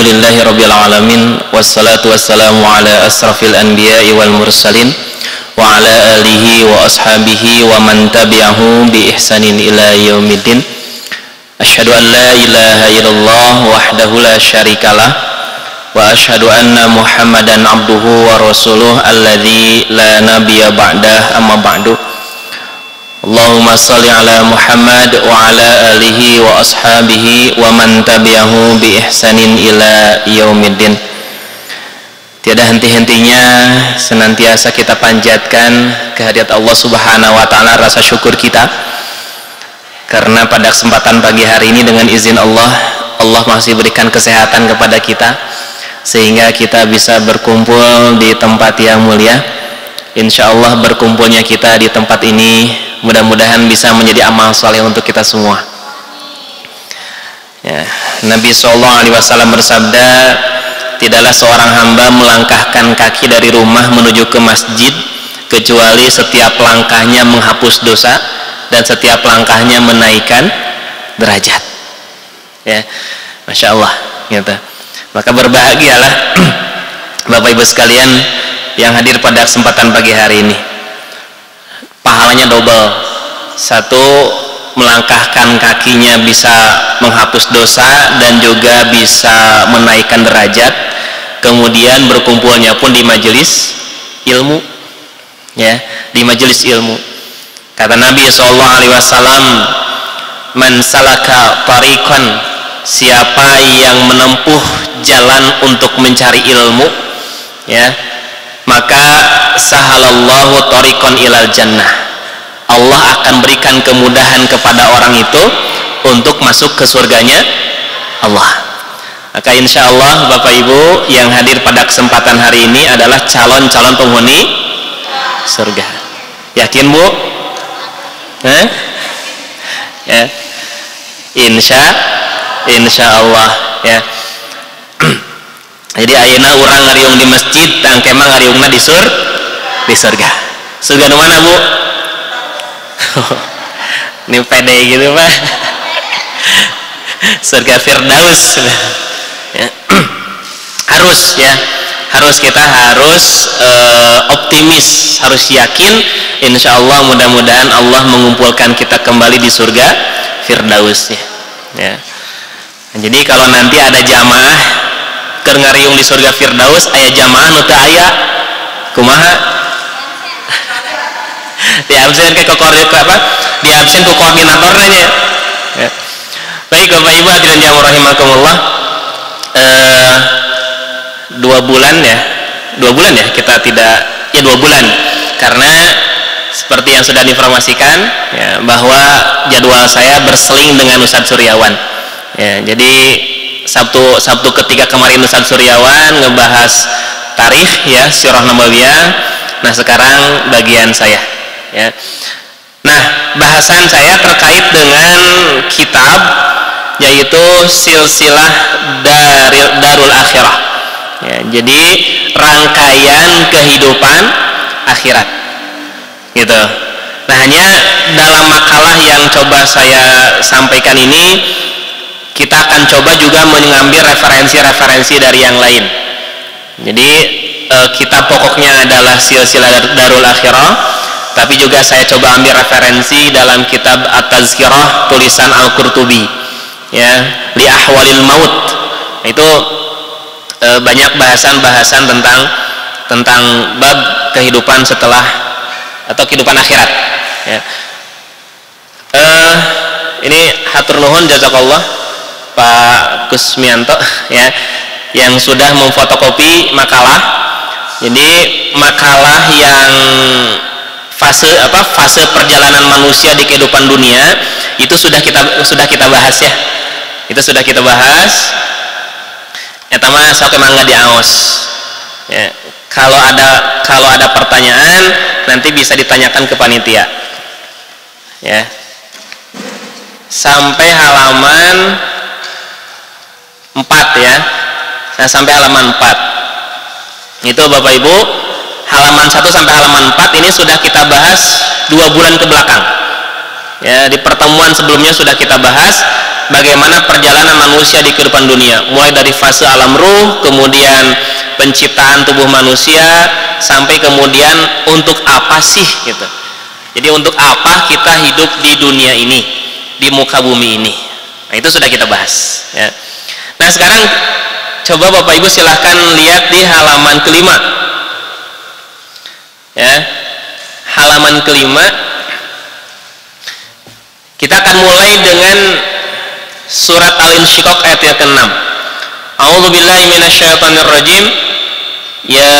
Alhamdulillahirabbil alamin wassalatu wassalamu ala asrafil anbiya'i wal mursalin wa ala alihi wa ashabihi wa man tabi'ahu bi ihsanin ila yaumiddin. Asyhadu an la ilaha illallah wahdahu la syarikalah wa asyhadu anna Muhammadan abduhu wa rasuluh alladzi la nabiyya ba'dah, amma ba'du. Allahumma salli ala Muhammad wa ala alihi wa ashabihi wa man tabi'ahu bi ihsanin ila yaumiddin. Tiada henti-hentinya senantiasa kita panjatkan kehadirat Allah Subhanahu wa taala rasa syukur kita, karena pada kesempatan pagi hari ini dengan izin Allah masih berikan kesehatan kepada kita sehingga kita bisa berkumpul di tempat yang mulia. Insyaallah berkumpulnya kita di tempat ini mudah-mudahan bisa menjadi amal soleh untuk kita semua. Ya, Nabi SAW bersabda, tidaklah seorang hamba melangkahkan kaki dari rumah menuju ke masjid kecuali setiap langkahnya menghapus dosa dan setiap langkahnya menaikkan derajat. Ya, Masya Allah, gitu. Maka berbahagialah Bapak Ibu sekalian yang hadir pada kesempatan pagi hari ini. Pahalanya double. Satu, melangkahkan kakinya bisa menghapus dosa dan juga bisa menaikkan derajat. Kemudian berkumpulnya pun di majelis ilmu, ya, di majelis ilmu. Kata Nabi SAW, man salaka tariqan, siapa yang menempuh jalan untuk mencari ilmu, ya, maka sahalallahu tariqan ilal jannah, Allah akan berikan kemudahan kepada orang itu untuk masuk ke surganya Allah. Maka insya Allah Bapak Ibu yang hadir pada kesempatan hari ini adalah calon-calon penghuni surga. Yakin Bu? Ya. Insya Allah, ya. Jadi ayeuna urang ngariung di masjid dan kemang ngariungna di surga. Surga di mana Bu? Ini pede gitu Pak. Surga Firdaus. Ya. Kita harus optimis, harus yakin. Insya Allah mudah-mudahan Allah mengumpulkan kita kembali di surga Firdaus. Ya. Jadi kalau nanti ada jamaah keur ngariung di surga Firdaus, aya jamaah nu teu aya kumaha? Diabsen ke diabsen ku koordinatornya nya. Ya. Baik Bapak Ibu hadirin yang rahimakumullah, 2 bulan ya kita tidak, ya 2 bulan, karena seperti yang sudah diinformasikan, ya, bahwa jadwal saya berseling dengan Ustadz Suryawan. Ya, jadi Sabtu ketika kemarin Ustadz Suryawan ngebahas tarikh, ya, Sirah Nabawiyah. Nah sekarang bagian saya, ya. Nah bahasan saya terkait dengan kitab yaitu Silsilah Darul Akhirah, ya, jadi rangkaian kehidupan akhirat, gitu. Nah hanya dalam makalah yang coba saya sampaikan ini kita akan coba juga mengambil referensi-referensi dari yang lain. Jadi kitab pokoknya adalah Silsilah Darul Akhirah, tapi juga saya coba ambil referensi dalam kitab At-Tazkirah tulisan Al-Qurtubi, ya, Li Ahwalil Maut. Itu banyak bahasan-bahasan tentang bab kehidupan setelah atau kehidupan akhirat, ya. Ini hatur nuhun jazakallah Pak Kusmianto, ya, yang sudah memfotokopi makalah. Jadi makalah yang fase perjalanan manusia di kehidupan dunia itu sudah kita bahas, ya. Itu sudah kita bahas. Eta mah sok mangga diaos. Ya, kalau ada pertanyaan nanti bisa ditanyakan ke panitia. Ya. Sampai halaman 4, ya. Nah, sampai halaman 4 itu Bapak Ibu, halaman 1 sampai halaman 4 ini sudah kita bahas 2 bulan ke belakang, Ya, di pertemuan sebelumnya sudah kita bahas bagaimana perjalanan manusia di kehidupan dunia, mulai dari fase alam ruh, kemudian penciptaan tubuh manusia, sampai kemudian untuk apa sih gitu. Jadi untuk apa kita hidup di dunia ini, di muka bumi ini. Nah, itu sudah kita bahas ya. Nah, sekarang coba Bapak Ibu silahkan lihat di halaman kelima ya, halaman kelima. Kita akan mulai dengan surat Al-Insyiqaq ayat yang ke-6. A'udzubillahi minasyaitonirrajim. Ya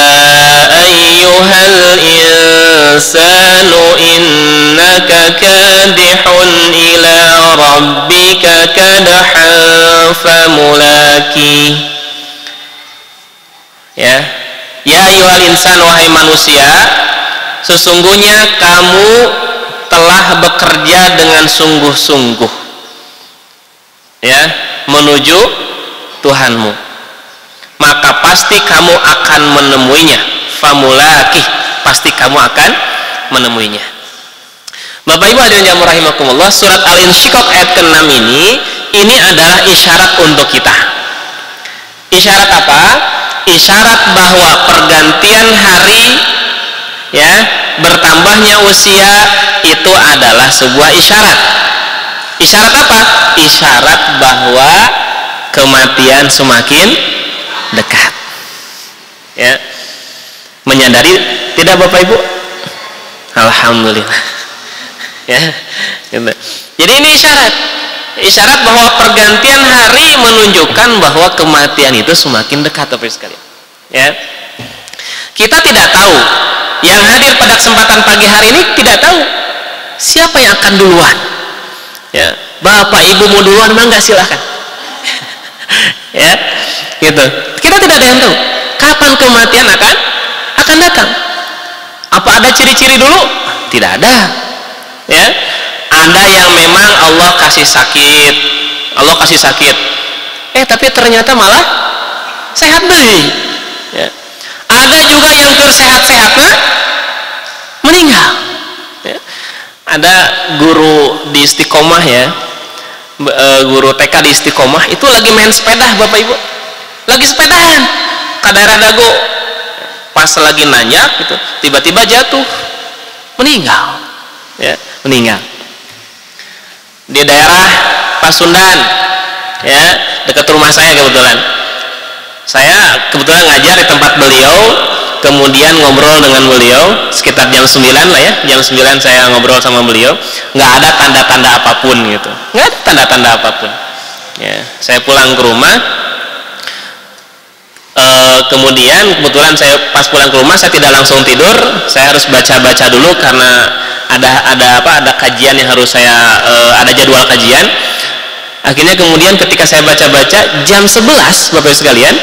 ayyuhal insanu innaka kadihun ila rabbika kadhan famulaki. Ya ayyuhal insan, wahai manusia, sesungguhnya kamu telah bekerja dengan sungguh-sungguh ya menuju Tuhanmu, maka pasti kamu akan menemuinya. Famulaki, pasti kamu akan menemuinya. Bapak Ibu hadirin yang rahimakumullah, surat Al-Insyiqaq ayat ke-6 ini adalah isyarat untuk kita. Isyarat apa? Isyarat bahwa pergantian hari ya, bertambahnya usia itu adalah sebuah isyarat. Isyarat apa? Isyarat bahwa kematian semakin dekat. Ya. Menyadari tidak Bapak Ibu? Alhamdulillah. Ya. Gitu. Jadi ini isyarat. Isyarat bahwa pergantian hari menunjukkan bahwa kematian itu semakin dekat Bapak Ibu sekalian. Ya. Kita tidak tahu, yang hadir pada kesempatan pagi hari ini tidak tahu siapa yang akan duluan. Ya, Bapak Ibu mau duluan mangga silahkan. Ya, gitu. Kita tidak ada yang tahu kapan kematian akan datang. Apa ada ciri-ciri dulu? Tidak ada. Ya, ada yang memang Allah kasih sakit, tapi ternyata malah sehat deh. Ya. Ada juga yang tersehat-sehatnya meninggal. Ya. Ada guru di Istiqomah ya, guru TK di Istiqomah itu lagi main sepeda Bapak Ibu, lagi sepedaan ke daerah Dago, pas lagi nanjak gitu, tiba-tiba jatuh, meninggal. Ya, meninggal di daerah Pasundan ya, dekat rumah saya kebetulan. Saya kebetulan ngajar di tempat beliau, kemudian ngobrol dengan beliau sekitar jam 9 lah ya, jam 9 saya ngobrol sama beliau, nggak ada tanda-tanda apapun gitu, nggak ada tanda-tanda apapun. Ya, saya pulang ke rumah, kemudian kebetulan saya pas pulang ke rumah saya tidak langsung tidur, saya harus baca-baca dulu karena ada kajian yang harus saya ada jadwal kajian. Akhirnya kemudian ketika saya baca-baca jam 11 Bapak Ibu sekalian,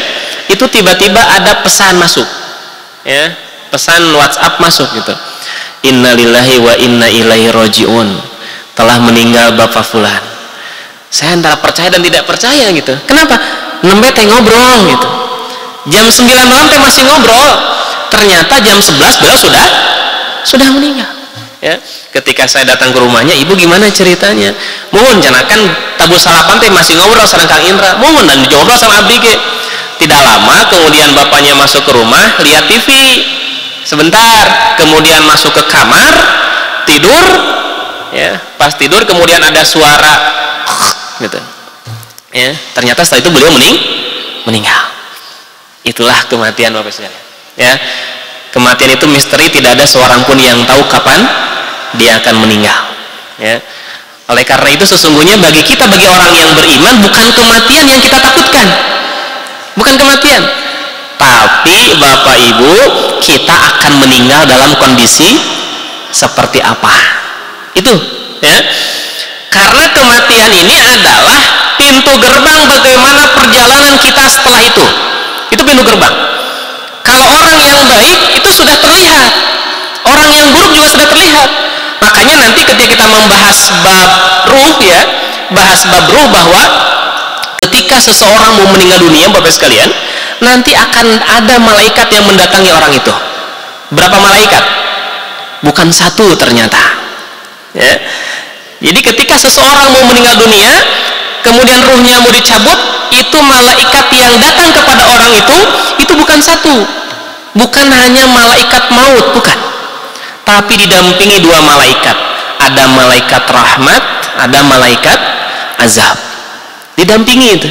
itu tiba-tiba ada pesan masuk. Ya, pesan WhatsApp masuk gitu. Innalillahi wa inna ilaihi rajiun. Telah meninggal Bapak fulan. Saya antara percaya dan tidak percaya gitu. Kenapa? Nembe teh ngobrol gitu. Jam 9 malam teh masih ngobrol. Ternyata jam 11 beliau sudah meninggal. Ya, ketika saya datang ke rumahnya, ibu gimana ceritanya? Mohon janakan tabu sarapan teh masih ngobrol sama Kang Indra. Mohon dan ngobrol sama abdi ge. Tidak lama kemudian bapaknya masuk ke rumah, lihat TV sebentar, kemudian masuk ke kamar, tidur. Ya, pas tidur kemudian ada suara gitu. Ya, ternyata setelah itu beliau meninggal. Itulah kematian Bapak sekalian. Ya. Kematian itu misteri, tidak ada seorang pun yang tahu kapan dia akan meninggal. Ya. Oleh karena itu sesungguhnya bagi orang yang beriman, bukan kematian yang kita takutkan, bukan kematian, tapi Bapak Ibu, kita akan meninggal dalam kondisi seperti apa. Itu ya. Karena kematian ini adalah pintu gerbang bagaimana perjalanan kita setelah itu. Itu pintu gerbang. Kalau orang yang baik itu sudah terlihat, orang yang buruk juga sudah terlihat. Makanya nanti ketika kita membahas bab ruh ya, bahas bab ruh bahwa ketika seseorang mau meninggal dunia Bapak sekalian, nanti akan ada malaikat yang mendatangi orang itu. Berapa malaikat? Bukan satu ternyata. Ya. Jadi ketika seseorang mau meninggal dunia, kemudian ruhnya mau dicabut, itu malaikat yang datang kepada orang itu bukan satu, bukan hanya malaikat maut, bukan, tapi didampingi dua malaikat. Ada malaikat rahmat, ada malaikat azab, didampingi itu.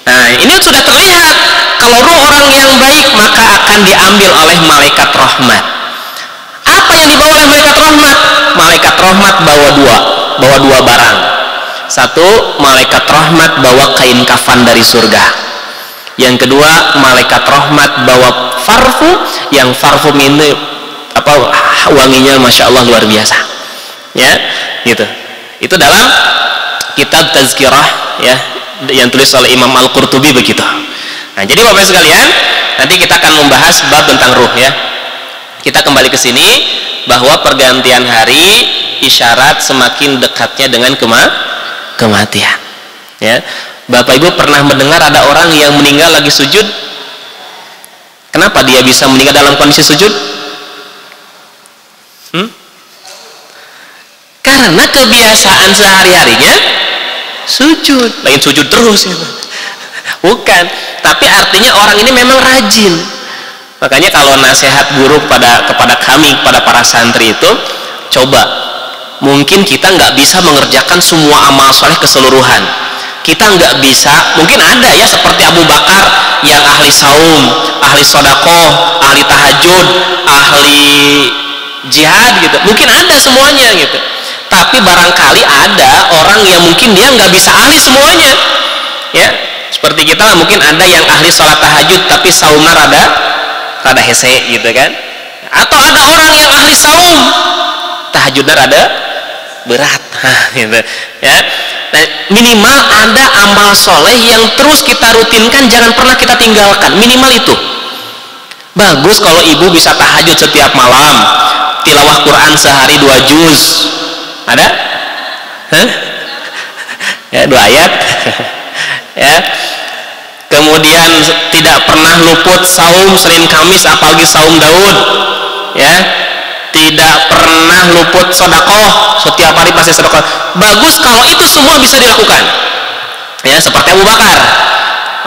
Nah, ini sudah terlihat kalau roh orang yang baik maka akan diambil oleh malaikat rahmat. Apa yang dibawa oleh malaikat rahmat? Malaikat rahmat bawa dua barang. Satu, malaikat rahmat bawa kain kafan dari surga. Yang kedua, malaikat rahmat bawa parfum, yang parfum ini wanginya masya Allah luar biasa. Ya, gitu. Itu dalam kitab Tazkirah ya, yang tulis oleh Imam Al-Qurtubi begitu. Nah, jadi Bapak sekalian, nanti kita akan membahas bab tentang ruh ya. Kita kembali ke sini bahwa pergantian hari isyarat semakin dekatnya dengan kematian. Ya. Bapak Ibu pernah mendengar ada orang yang meninggal lagi sujud? Kenapa dia bisa meninggal dalam kondisi sujud? Karena kebiasaan sehari-harinya sujud, lain sujud terus ya. Bukan, tapi artinya orang ini memang rajin. Makanya kalau nasihat guru kepada kami, kepada para santri itu, coba, mungkin kita nggak bisa mengerjakan semua amal soleh keseluruhan. Kita nggak bisa, mungkin ada ya seperti Abu Bakar yang ahli saum, ahli sodakoh, ahli tahajud, ahli jihad gitu. Mungkin ada semuanya gitu. Tapi barangkali ada orang yang mungkin dia nggak bisa ahli semuanya. Ya, seperti kita lah, mungkin ada yang ahli sholat tahajud tapi saumnya rada hese gitu kan. Atau ada orang yang ahli saum, tahajudnya rada berat. Gitu. Ya. Nah, minimal ada amal soleh yang terus kita rutinkan, jangan pernah kita tinggalkan. Minimal itu. Bagus kalau ibu bisa tahajud setiap malam, tilawah Quran sehari 2 juz. Ada? Hah? Ya, 2 ayat. Ya. Kemudian tidak pernah luput saum Senin Kamis, apalagi saum Daud. Ya. Tidak pernah luput sedekah, setiap hari pasti sedekah. Bagus kalau itu semua bisa dilakukan. Ya, seperti Abu Bakar.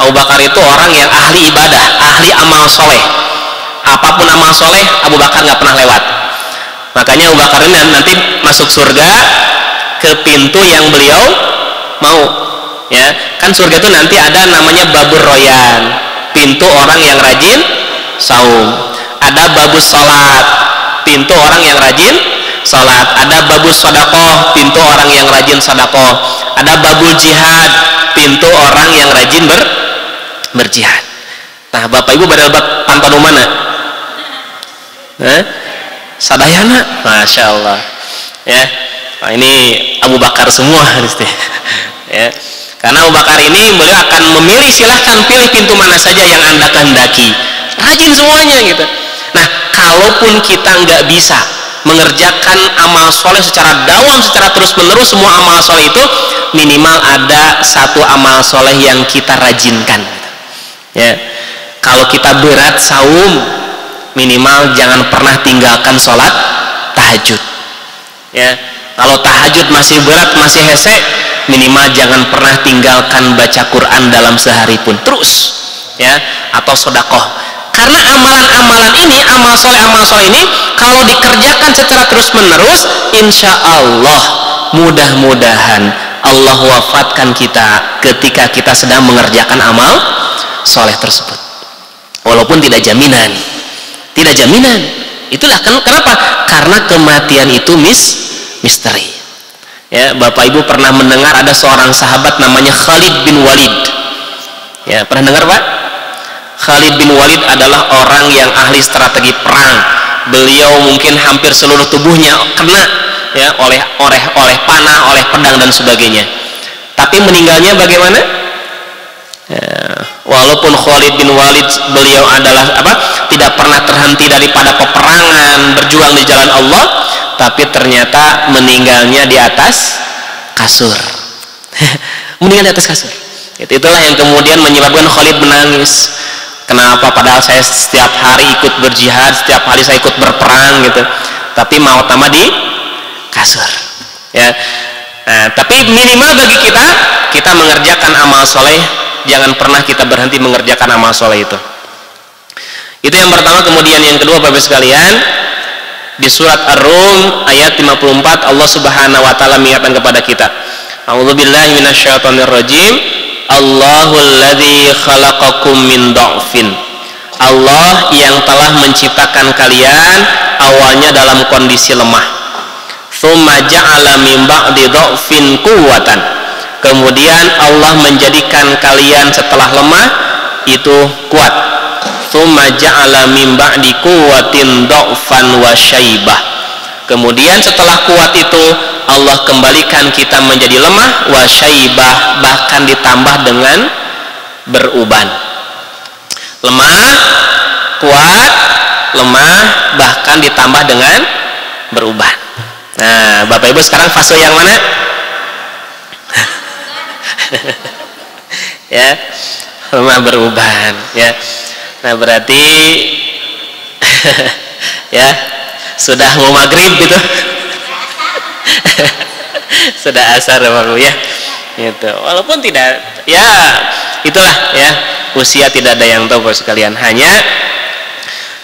Abu Bakar itu orang yang ahli ibadah, ahli amal soleh. Apapun amal soleh, Abu Bakar nggak pernah lewat. Makanya Abu Bakar ini nanti masuk surga ke pintu yang beliau mau. Ya, kan surga itu nanti ada namanya babur royan, pintu orang yang rajin saum. Ada babus salat, pintu orang yang rajin salat. Ada babus sodakoh, pintu orang yang rajin sodakoh. Ada babul jihad, pintu orang yang rajin berjihad. Nah, Bapak Ibu pada pantau mana? Sadayana, masya Allah. Ya, nah, ini Abu Bakar semua, ya. Karena Abu Bakar ini beliau akan memilih, silahkan pilih pintu mana saja yang Anda kehendaki. Rajin semuanya gitu. Nah, kalaupun kita nggak bisa mengerjakan amal soleh secara dawam, secara terus menerus, semua amal soleh itu minimal ada satu amal soleh yang kita rajinkan. Ya, kalau kita berat saum, minimal jangan pernah tinggalkan sholat tahajud. Ya, kalau tahajud masih berat, masih hese, minimal jangan pernah tinggalkan baca Quran dalam sehari pun terus. Ya, atau sedekah. Karena amalan-amalan ini, amal soleh ini, kalau dikerjakan secara terus menerus, insya Allah mudah-mudahan Allah wafatkan kita ketika kita sedang mengerjakan amal soleh tersebut. Walaupun tidak jaminan. Tidak jaminan. Itulah kenapa? Karena kematian itu misteri. Ya, Bapak Ibu pernah mendengar ada seorang sahabat namanya Khalid bin Walid. Ya, pernah dengar Pak? Khalid bin Walid adalah orang yang ahli strategi perang. Beliau mungkin hampir seluruh tubuhnya kena ya oleh panah, oleh pedang dan sebagainya. Tapi meninggalnya bagaimana? Ya, walaupun Khalid bin Walid beliau adalah tidak pernah terhenti daripada peperangan, berjuang di jalan Allah, tapi ternyata meninggalnya di atas kasur. Meninggal di atas kasur. Itulah yang kemudian menyebabkan Khalid menangis. Kenapa? Padahal saya setiap hari ikut berjihad, setiap hari saya ikut berperang gitu, tapi maut nama di kasur. Ya, Nah, tapi minimal bagi kita mengerjakan amal soleh, jangan pernah kita berhenti mengerjakan amal soleh itu. Itu yang pertama. Kemudian yang kedua, Bapak sekalian, di surat Ar-Rum ayat 54 Allah Subhanahu wa taala mengingatkan kepada kita. A'udzubillahi minasyaitonirrajim. Allahul ladzi khalaqakum min dha'fin. Allah yang telah menciptakan kalian awalnya dalam kondisi lemah. Tsumma ja'ala min ba'di dha'fin quwwatan. Kemudian Allah menjadikan kalian setelah lemah itu kuat. Tsumma ja'ala min ba'di quwwatin dha'fan wa syaibah. Kemudian setelah kuat itu Allah kembalikan kita menjadi lemah wa syaibah, bahkan ditambah dengan beruban. Lemah, kuat, lemah, bahkan ditambah dengan beruban. Nah, Bapak Ibu sekarang fase yang mana? Ya, lemah beruban, ya. Nah, berarti ya sudah mau maghrib gitu. Sudah asar Bapak ya. Gitu. Walaupun tidak, ya itulah ya, usia tidak ada yang tahu Bapak sekalian. Hanya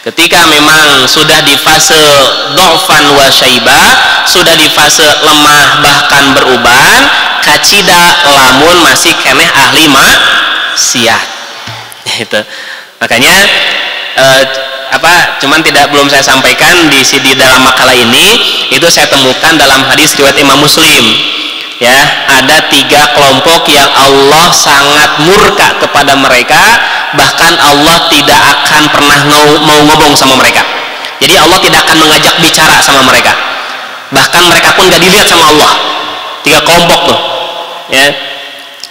ketika memang sudah di fase dha'fan wa syaibah, sudah di fase lemah bahkan beruban, kacida lamun masih keneh ahli maksiat. Itu. Makanya cuman belum saya sampaikan di dalam makalah ini, itu saya temukan dalam hadis riwayat Imam Muslim. Ya, ada 3 kelompok yang Allah sangat murka kepada mereka, bahkan Allah tidak akan pernah mau ngomong sama mereka. Jadi Allah tidak akan mengajak bicara sama mereka, bahkan mereka pun gak dilihat sama Allah. 3 kelompok tuh, ya.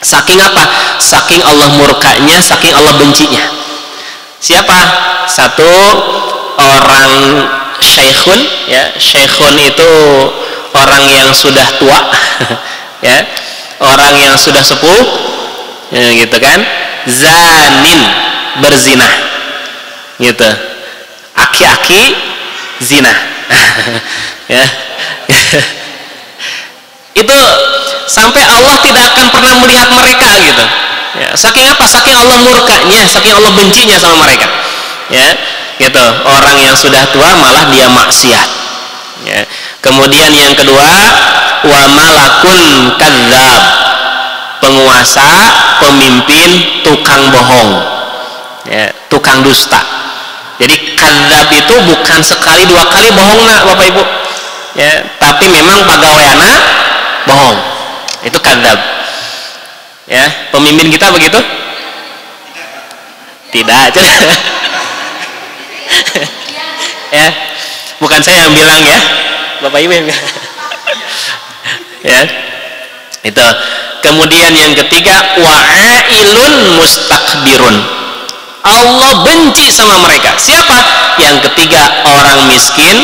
Saking apa? Saking Allah murkanya, saking Allah bencinya. Siapa? Satu, orang syekhun, ya. Syekhun itu orang yang sudah tua. Ya, orang yang sudah sepuh, ya, gitu kan. Zanin, berzinah, gitu. Aki-aki zina. Ya. Itu sampai Allah tidak akan pernah melihat mereka, gitu. Ya, saking apa? Saking Allah murkanya, saking Allah bencinya sama mereka. Ya, gitu. Orang yang sudah tua malah dia maksiat. Ya. Kemudian yang kedua, wa malakun kadzab, penguasa, pemimpin, tukang bohong, ya, tukang dusta. Jadi kadzab itu bukan sekali 2 kali bohong nak Bapak Ibu, ya, tapi memang pagaweana bohong. Itu kadzab. Ya, pemimpin kita begitu? Tidak. Ya, bukan saya yang bilang ya, Bapak Ibu yang bilang. Ya, itu. Kemudian yang ketiga, wa'ailun mustakbirun, Allah benci sama mereka. Siapa? Yang ketiga, orang miskin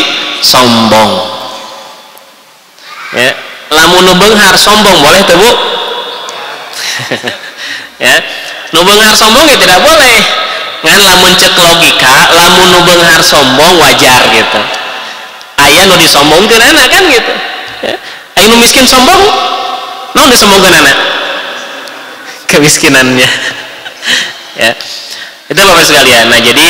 sombong. Ya, lamun nu beunghar sombong boleh tuh Bu? Ya, nu beunghar sombong ya tidak boleh. Ngan lamun cek logika, lamun nu beunghar sombong wajar gitu. Aya nu disombongkeun anak kan gitu. Ya. Aya nu miskin sombong, naon disombongkeun anak? Kemiskinannya. Ya. Itu Bapak sekalian. Nah, jadi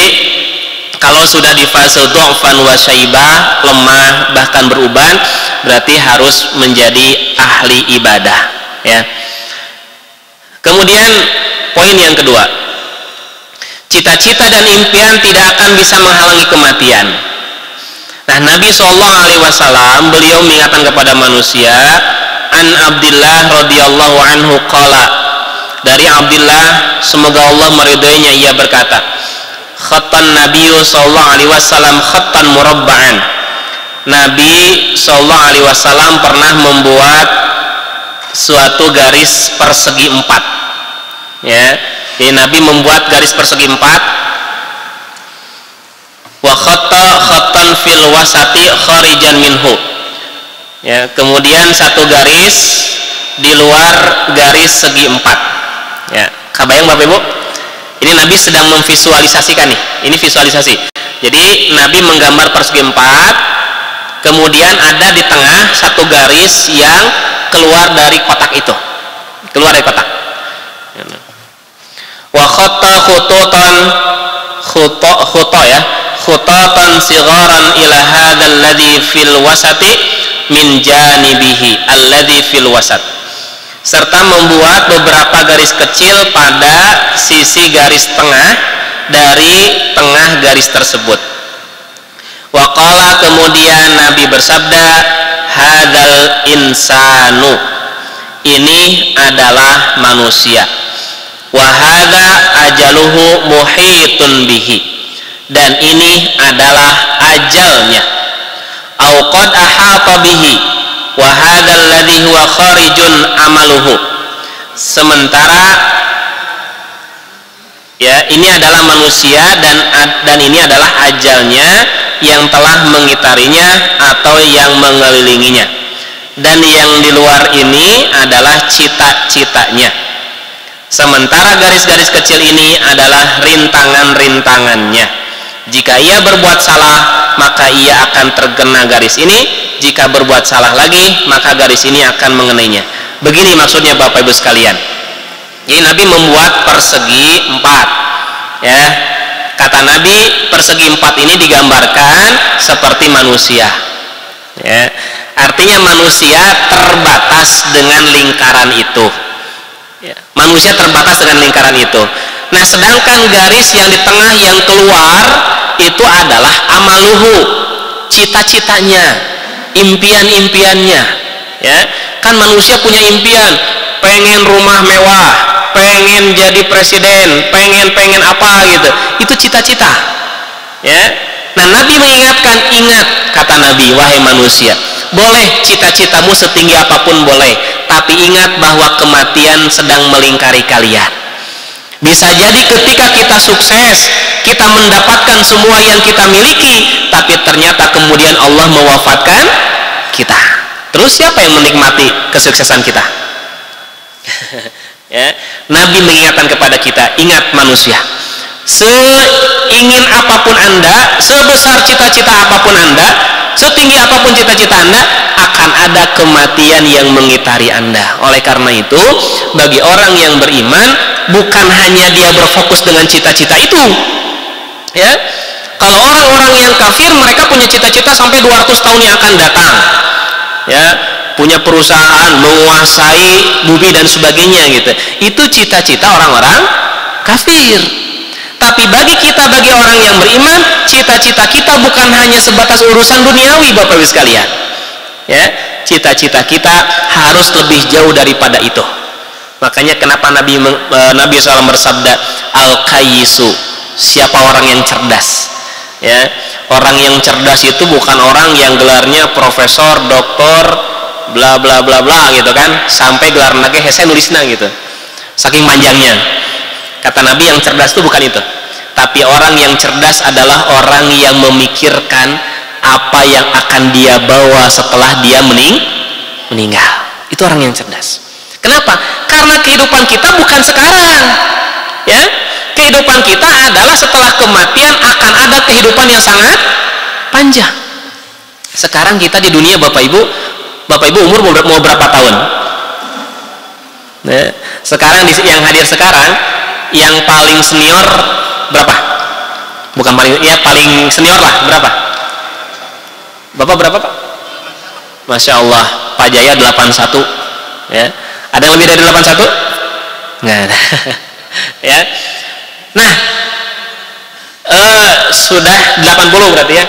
kalau sudah di fase dha'fan wa syaibah, lemah bahkan beruban, berarti harus menjadi ahli ibadah, ya. Kemudian poin yang kedua, cita-cita dan impian tidak akan bisa menghalangi kematian. Nah, Nabi SAW beliau mengingatkan kepada manusia, an Abdillah radhiyallahu anhu qala, dari Abdillah semoga Allah meridhoinya, ia berkata, khattan Nabi SAW khattan murabba'an. Nabi SAW pernah membuat suatu garis persegi 4, ya. Jadi Nabi membuat garis persegi 4, wa khattan fil wasati kharijan minhu, ya. Kemudian satu garis di luar garis segi 4, ya. Kabayang Bapak Ibu? Ini Nabi sedang memvisualisasikan nih. Ini visualisasi. Jadi Nabi menggambar persegi 4, kemudian ada di tengah satu garis yang keluar dari kotak itu, keluar dari kotak. Wa khatta khututan khutatan sigharan ila hadzal ladzi fil wasati min janibihi alladzi fil wasat, serta membuat beberapa garis kecil pada sisi garis tengah dari tengah garis tersebut. Wa qala, kemudian Nabi bersabda, hadzal insanu, ini adalah manusia, wa hadza ajaluhu muhitun bihi, dan ini adalah ajalnya, au qad ahata bihi wa hadzal ladzi huwa kharijun amaluhu, sementara ya ini adalah manusia dan ini adalah ajalnya yang telah mengitarinya atau yang mengelilinginya, dan yang di luar ini adalah cita-citanya, sementara garis-garis kecil ini adalah rintangan-rintangannya. Jika ia berbuat salah, maka ia akan terkena garis ini. Jika berbuat salah lagi, maka garis ini akan mengenainya. Begini maksudnya Bapak Ibu sekalian. Jadi Nabi membuat persegi 4, ya. Kata Nabi, persegi 4 ini digambarkan seperti manusia, ya. Artinya manusia terbatas dengan lingkaran itu, ya. Manusia terbatas dengan lingkaran itu. Nah, sedangkan garis yang di tengah yang keluar itu adalah amaluhu, cita-citanya, impian-impiannya, ya. Kan manusia punya impian, pengen rumah mewah, pengen jadi presiden, pengen apa gitu. Itu cita-cita, ya. Nah, Nabi mengingatkan, ingat, kata Nabi, wahai manusia, boleh cita-citamu setinggi apapun boleh, tapi ingat bahwa kematian sedang melingkari kalian. Bisa jadi ketika kita sukses, kita mendapatkan semua yang kita miliki, tapi ternyata kemudian Allah mewafatkan kita. Terus siapa yang menikmati kesuksesan kita? Ya, Nabi mengingatkan kepada kita, ingat manusia, seingin apapun Anda, sebesar cita-cita apapun Anda, setinggi apapun cita-cita Anda, akan ada kematian yang mengitari Anda. Oleh karena itu, bagi orang yang beriman, bukan hanya dia berfokus dengan cita-cita itu, ya. Kalau orang-orang yang kafir, mereka punya cita-cita sampai 200 tahun yang akan datang, ya, punya perusahaan, menguasai bumi dan sebagainya gitu. Itu cita-cita orang-orang kafir. Tapi bagi kita, bagi orang yang beriman, cita-cita kita bukan hanya sebatas urusan duniawi, Bapak Ibu sekalian, ya. Cita-cita kita harus lebih jauh daripada itu. Makanya kenapa Nabi SAW bersabda, al-kayyisu, siapa orang yang cerdas, ya. Orang yang cerdas itu bukan orang yang gelarnya profesor, doktor, bla bla bla bla gitu kan, sampai gelar lagi saya nulisnya gitu, saking panjangnya. Kata Nabi, yang cerdas itu bukan itu, tapi orang yang cerdas adalah orang yang memikirkan apa yang akan dia bawa setelah dia meninggal. Itu orang yang cerdas. Kenapa? Karena kehidupan kita bukan sekarang, ya. Kehidupan kita adalah setelah kematian akan ada kehidupan yang sangat panjang. Sekarang kita di dunia, Bapak Ibu umur mau berapa tahun? Nah, sekarang yang hadir sekarang, yang paling senior berapa? Bukan paling, ya paling senior lah, berapa? Bapak berapa, Pak? Masya Allah, Pak Jaya 81, ya. Ada yang lebih dari 81? Nggak ada. Ya. Nah, sudah 80 berarti ya.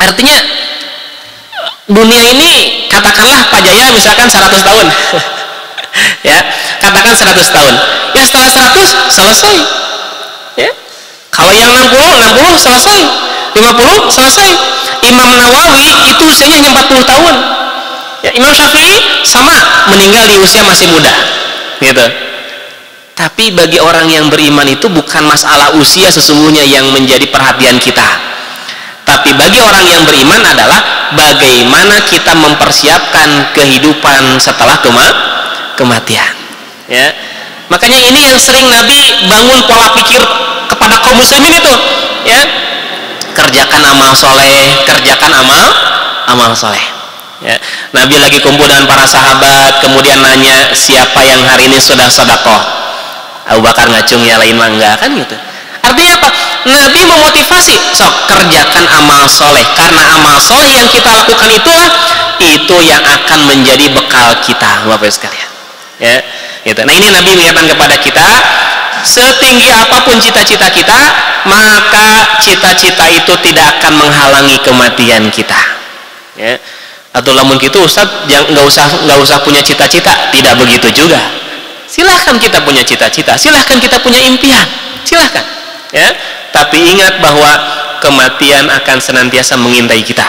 Artinya dunia ini, katakanlah Pak Jaya misalkan 100 tahun. Ya, katakan 100 tahun. Ya setelah 100 selesai. Ya. Kalau yang 60 selesai. 50 selesai. Imam Nawawi itu usianya hanya 40 tahun. Ya, Imam Syafi'i sama, meninggal di usia masih muda, gitu. Tapi bagi orang yang beriman itu bukan masalah usia sesungguhnya yang menjadi perhatian kita. Tapi bagi orang yang beriman adalah bagaimana kita mempersiapkan kehidupan setelah kematian. Ya, makanya ini yang sering Nabi bangun pola pikir kepada kaum muslimin itu, ya. Kerjakan amal soleh, kerjakan amal soleh. Ya. Nabi lagi kumpul dengan para sahabat, kemudian nanya siapa yang hari ini sudah sedekah. Abu Bakar ngacung, ya lain mangga, kan gitu. Artinya apa? Nabi memotivasi, sok kerjakan amal soleh, karena amal soleh yang kita lakukan itulah itu yang akan menjadi bekal kita, Bapak sekalian. Ya, gitu. Nah ini Nabi mengingatkan kepada kita, setinggi apapun cita-cita kita, maka cita-cita itu tidak akan menghalangi kematian kita. Ya. Atau lamun gitu Ustaz, nggak usah punya cita-cita. Tidak begitu juga. Silahkan kita punya cita-cita, silahkan kita punya impian, silahkan. Ya, tapi ingat bahwa kematian akan senantiasa mengintai kita.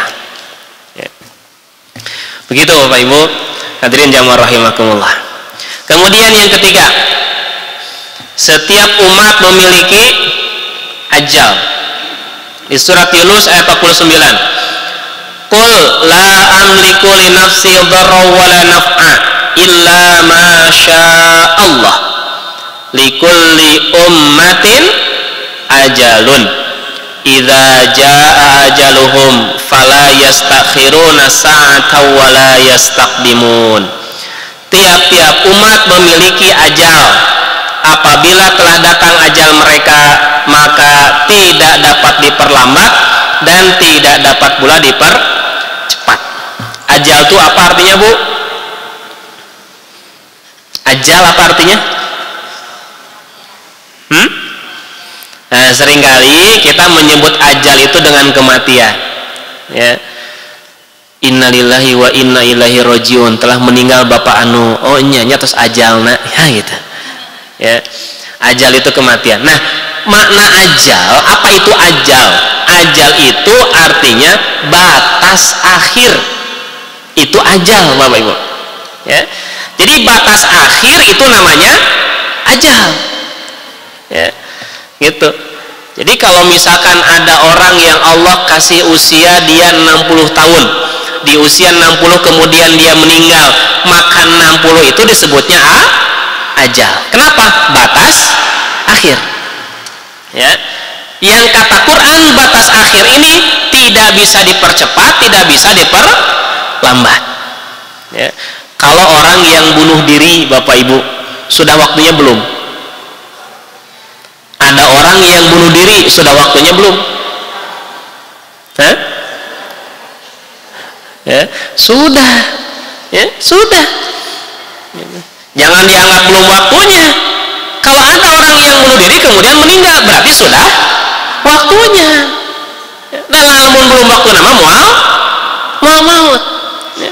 Ya. Begitu Bapak Ibu, hadirin jamaah rahimakumullah. Kemudian yang ketiga, setiap umat memiliki ajal. Di surat Yunus ayat 49. Qul la amliku li nafsi dharra wa la naf'a illa ma syaa Allah. Likulli ummatin ajalun. Idza jaa ajaluhum fala yastakhiruna sa'atan wa la yastaqdimun. Tiap-tiap umat memiliki ajal. Apabila telah datang ajal mereka, maka tidak dapat diperlambat dan tidak dapat pula dipercepat. Ajal itu apa artinya, Bu? Ajal apa artinya? Nah, seringkali kita menyebut ajal itu dengan kematian. Ya. Innalillahi wa inna ilaihi rajiun, telah meninggal Bapak anu, oh nyanya terus ajalna, ya gitu. Ya. Ajal itu kematian. Nah, makna ajal, apa itu ajal? Ajal itu artinya batas akhir. Itu ajal, Bapak Ibu. Ya. Jadi batas akhir itu namanya ajal. Ya. Gitu. Jadi kalau misalkan ada orang yang Allah kasih usia dia 60 tahun, di usia 60 kemudian dia meninggal, maka 60 itu disebutnya ajal. Kenapa? Batas akhir. Ya. Yang kata Quran batas akhir ini tidak bisa dipercepat, tidak bisa diperlambat. Ya. Kalau orang yang bunuh diri, Bapak Ibu, sudah waktunya belum? Ada orang yang bunuh diri, sudah waktunya belum? Hah? Ya, sudah. Ya, sudah. Jangan dianggap belum waktunya. Kalau ada orang yang bunuh diri kemudian meninggal, berarti sudah waktunya. Nah, namun belum waktu nama mual maut. Ya.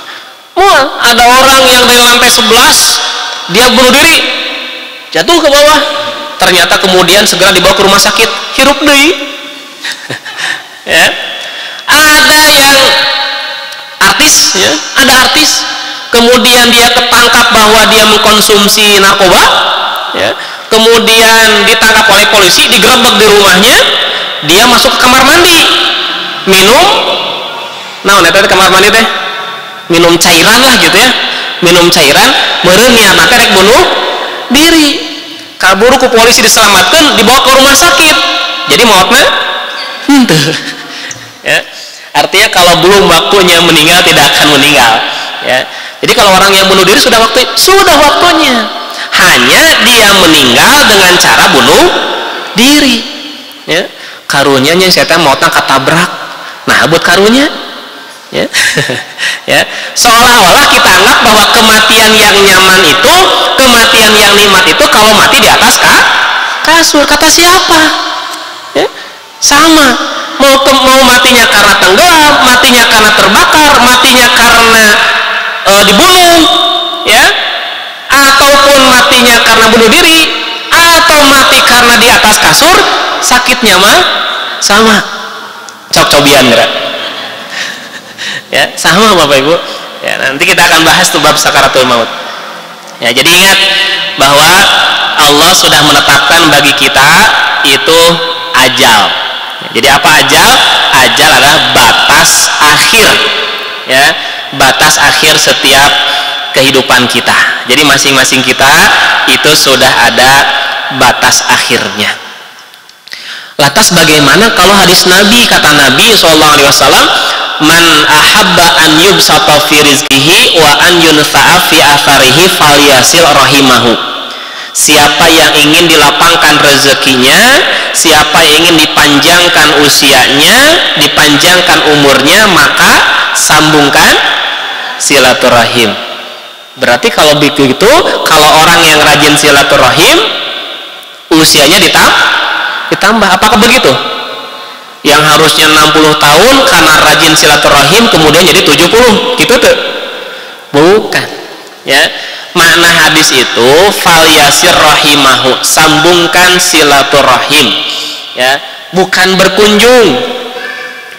Mual. Ada orang yang dari lantai 11 dia bunuh diri, jatuh ke bawah. Ternyata kemudian segera dibawa ke rumah sakit, hirup deui. Ya. Ada yang artis, ya, ada artis, kemudian dia ketangkap bahwa dia mengkonsumsi narkoba, ya, kemudian ditangkap oleh polisi, digerebek di rumahnya, dia masuk ke kamar mandi, minum, nah ternyata kamar mandi teh, minum cairan lah gitu ya, minum cairan, meureun niatna teh rek bunuh diri. Kabur ku polisi diselamatkan, dibawa ke rumah sakit, jadi mautna henteu. Ya. Artinya kalau belum waktunya meninggal tidak akan meninggal. Ya. Jadi kalau orang yang bunuh diri sudah waktunya. Hanya dia meninggal dengan cara bunuh diri. Ya. Karunya nya saya mautna katabrak. Nah, buat karunya. Ya. Ya. Seolah-olah kita anggap bahwa kematian yang nyaman itu, kematian yang nikmat itu kalau mati di atas kasur. Kata siapa? Ya. Sama. Mau matinya karena tenggelam, matinya karena terbakar, matinya karena dibunuh, ya, ataupun matinya karena bunuh diri, atau mati karena di atas kasur, sakitnya mah sama. Cok-cobian gerak. Ya, sama Bapak Ibu. Ya, nanti kita akan bahas tuh bab sakaratul maut. Ya, jadi ingat bahwa Allah sudah menetapkan bagi kita itu ajal. Jadi apa ajal? Ajal adalah batas akhir, ya, batas akhir setiap kehidupan kita. Jadi masing-masing kita itu sudah ada batas akhirnya. Lantas bagaimana kalau hadis Nabi, kata Nabi SAW, man ahabba an yubsata fi rizqihi wa an yunsa'a fi atharihi falyasil rahimahu. Siapa yang ingin dilapangkan rezekinya, siapa yang ingin dipanjangkan usianya, dipanjangkan umurnya, maka sambungkan silaturahim. Berarti kalau begitu, kalau orang yang rajin silaturahim, usianya ditambah. Apakah begitu? Yang harusnya 60 tahun karena rajin silaturahim kemudian jadi 70, gitu tuh? Bukan, ya. Makna hadis itu falyasir rahimahu, sambungkan silaturahim, ya, bukan berkunjung.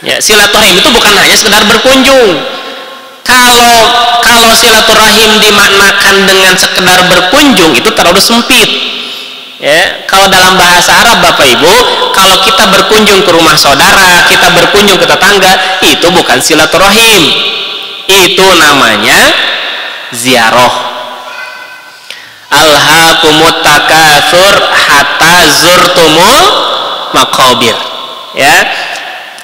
Ya, silaturahim itu bukan hanya sekedar berkunjung. Kalau silaturahim dimaknakan dengan sekedar berkunjung itu terlalu sempit. Ya, kalau dalam bahasa Arab Bapak Ibu, kalau kita berkunjung ke rumah saudara, kita berkunjung ke tetangga, itu bukan silaturahim. Itu namanya ziarah. Alhaakumut takatsur hatta zurtumul maqabir. Ya,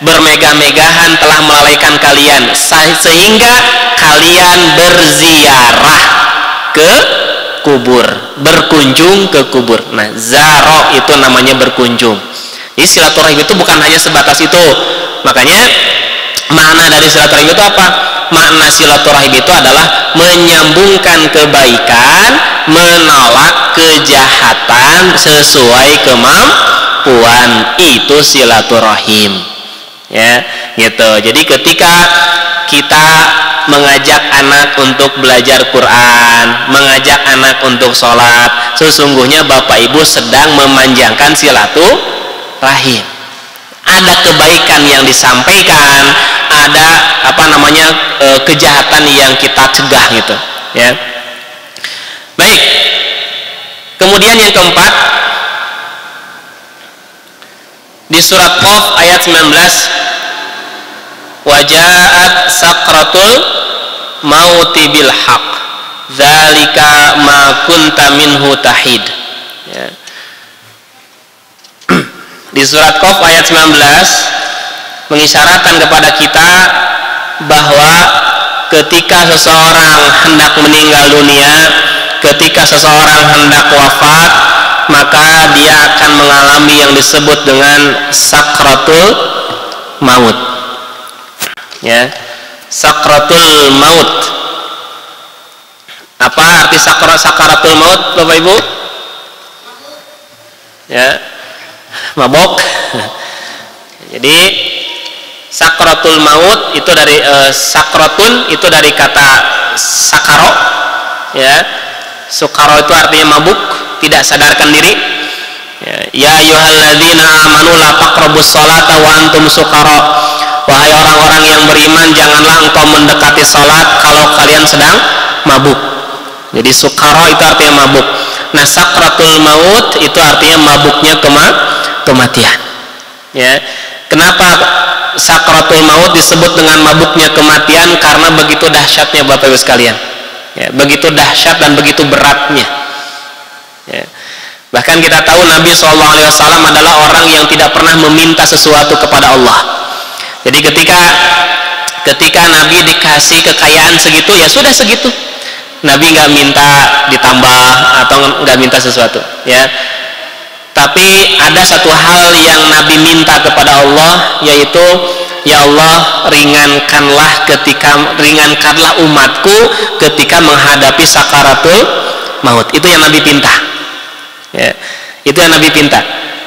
bermegah-megahan telah melalaikan kalian sehingga kalian berziarah ke kubur, berkunjung ke kubur. Nah, zaro itu namanya berkunjung. Jadi silaturahim itu bukan hanya sebatas itu. Makanya makna dari silaturahim itu apa? Makna silaturahim itu adalah menyambungkan kebaikan, menolak kejahatan sesuai kemampuan. Itu silaturahim. Ya, gitu. Jadi ketika kita mengajak anak untuk belajar Quran, mengajak anak untuk sholat, sesungguhnya Bapak Ibu sedang memanjangkan silaturahim. Ada kebaikan yang disampaikan, ada kejahatan yang kita cegah gitu, ya. Baik. Kemudian yang keempat, di surat Qaf ayat 19, wajaat sakratul mauti bil haq dzalika ma kunta minhu tahid. Ya. Di surat Qaf ayat 19 mengisyaratkan kepada kita bahwa ketika seseorang hendak meninggal dunia, ketika seseorang hendak wafat, maka dia akan mengalami yang disebut dengan sakratul maut. Ya, sakratul maut. Apa arti sakratul maut, Bapak Ibu? Ya, mabok. Jadi sakratul maut itu dari sakratun itu dari kata sakaro, ya. Sukaro itu artinya mabuk, tidak sadarkan diri. Ya ayyuhalladzina amanu la taqrabus sholata wa antum sukara. Wahai orang-orang yang beriman, janganlah engkau mendekati salat kalau kalian sedang mabuk. Jadi sukara itu artinya mabuk. Nah, sakratul maut itu artinya mabuknya kematian. Ya. Kenapa sakratul maut disebut dengan mabuknya kematian? Karena begitu dahsyatnya Bapak Ibu sekalian. Ya, begitu dahsyat dan begitu beratnya. Ya. Bahkan kita tahu Nabi SAW adalah orang yang tidak pernah meminta sesuatu kepada Allah. Jadi ketika Nabi dikasih kekayaan segitu, ya sudah segitu. Nabi nggak minta ditambah atau nggak minta sesuatu, ya. Tapi ada satu hal yang Nabi minta kepada Allah, yaitu ya Allah, ringankanlah umatku ketika menghadapi sakaratul maut. Itu yang Nabi pinta. Ya, itu yang Nabi pinta.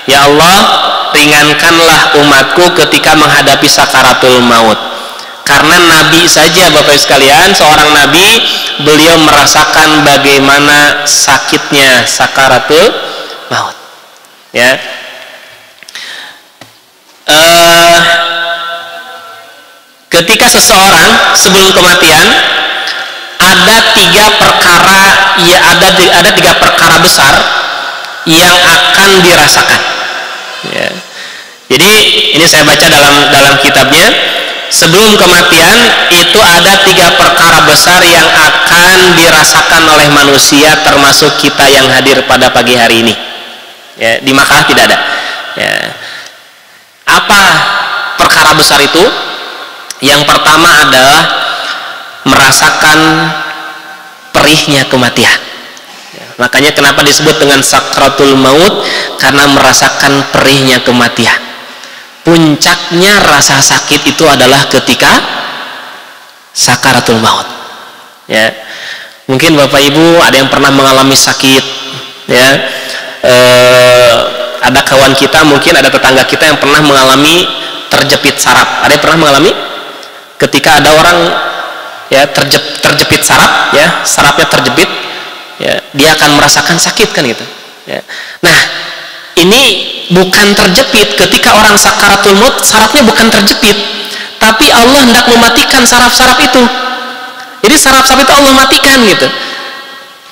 Ya Allah, ringankanlah umatku ketika menghadapi sakaratul maut. Karena Nabi saja, Bapak Ibu sekalian, seorang Nabi, beliau merasakan bagaimana sakitnya sakaratul maut. Ya. Ketika seseorang sebelum kematian ada tiga perkara besar yang akan dirasakan. Ya. Jadi ini saya baca dalam kitabnya, sebelum kematian itu ada tiga perkara besar yang akan dirasakan oleh manusia, termasuk kita yang hadir pada pagi hari ini. Ya, di Makkah tidak ada. Ya. Apa perkara besar itu? Yang pertama adalah merasakan perihnya kematian. Makanya kenapa disebut dengan sakratul maut, karena merasakan perihnya kematian. Puncaknya rasa sakit itu adalah ketika sakaratul maut. Ya, mungkin Bapak Ibu ada yang pernah mengalami sakit, ya. Ada kawan kita, mungkin ada tetangga kita yang pernah mengalami terjepit saraf. Ada yang pernah mengalami ketika ada orang ya terjepit saraf, ya, sarafnya terjepit, ya, dia akan merasakan sakit kan gitu. Ya. Nah, ini bukan terjepit. Ketika orang sakaratul maut, sarafnya bukan terjepit, tapi Allah hendak mematikan saraf-saraf itu. Jadi saraf-saraf itu Allah matikan gitu.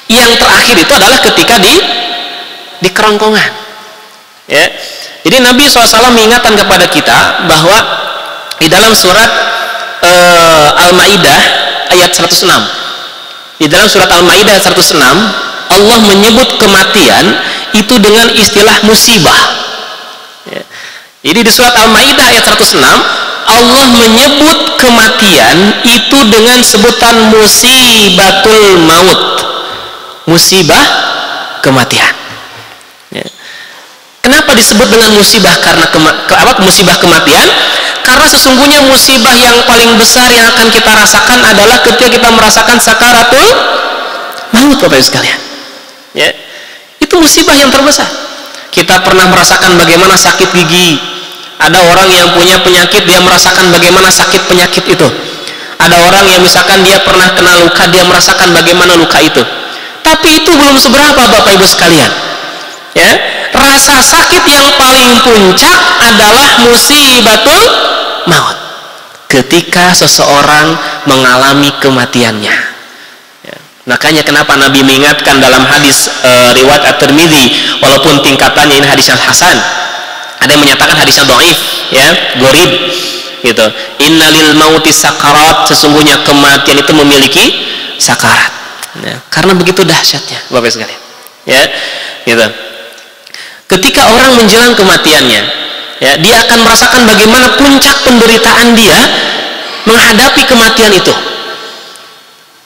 Yang terakhir itu adalah ketika di kerongkongan. Ya. Jadi Nabi SAW mengingatkan kepada kita bahwa di dalam surat Al-Maidah ayat 106. Di dalam surat Al-Maidah ayat 106, Allah menyebut kematian itu dengan istilah musibah. Ya. Jadi di surat Al-Maidah ayat 106, Allah menyebut kematian itu dengan sebutan musibatul maut. Musibah kematian. Ya. Kenapa disebut dengan musibah? Karena musibah kematian? Karena sesungguhnya musibah yang paling besar yang akan kita rasakan adalah ketika kita merasakan sakaratul maut, Bapak Ibu sekalian. Ya. Itu musibah yang terbesar. Kita pernah merasakan bagaimana sakit gigi. Ada orang yang punya penyakit, dia merasakan bagaimana sakit penyakit itu. Ada orang yang misalkan dia pernah kena luka, dia merasakan bagaimana luka itu. Tapi itu belum seberapa, Bapak Ibu sekalian. Ya, rasa sakit yang paling puncak adalah musibatul maut. Ketika seseorang mengalami kematiannya. Ya, makanya kenapa Nabi mengingatkan dalam hadis riwayat At-Tirmidzi, walaupun tingkatannya ini hadis yang hasan, ada yang menyatakan hadisnya dhaif, ya, gharib, gitu. Innalil mauti sakarat, sesungguhnya kematian itu memiliki sakarat. Ya, karena begitu dahsyatnya, Bapak sekalian. Ya, gitu. Ketika orang menjelang kematiannya, ya, dia akan merasakan bagaimana puncak penderitaan dia menghadapi kematian itu.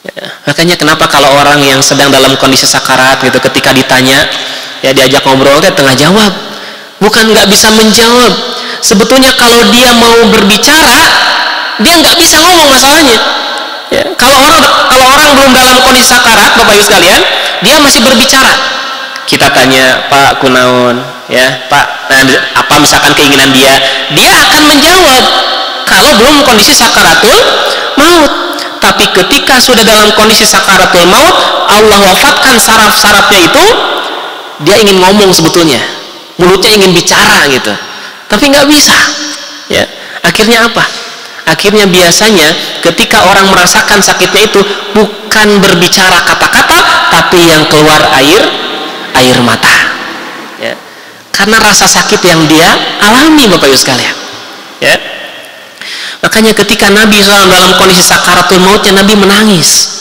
Ya, makanya kenapa kalau orang yang sedang dalam kondisi sakarat, gitu, ketika ditanya, ya, diajak ngobrol, dia tengah jawab. Bukan nggak bisa menjawab. Sebetulnya kalau dia mau berbicara, dia nggak bisa ngomong masalahnya. Ya, kalau orang belum dalam kondisi sakarat, Bapak Ibu sekalian, dia masih berbicara. Kita tanya, Pak kunaon, ya, Pak, nah, apa misalkan keinginan dia akan menjawab. Kalau belum kondisi sakaratul maut. Tapi ketika sudah dalam kondisi sakaratul maut, Allah wafatkan saraf-sarafnya itu, dia ingin ngomong sebetulnya. Mulutnya ingin bicara gitu, tapi nggak bisa. Ya, akhirnya apa? Akhirnya biasanya ketika orang merasakan sakitnya itu bukan berbicara kata-kata, tapi yang keluar air mata. Ya, karena rasa sakit yang dia alami, Bapak Ibu sekalian. Ya, makanya ketika Nabi SAW dalam kondisi sakaratul mautnya, Nabi menangis.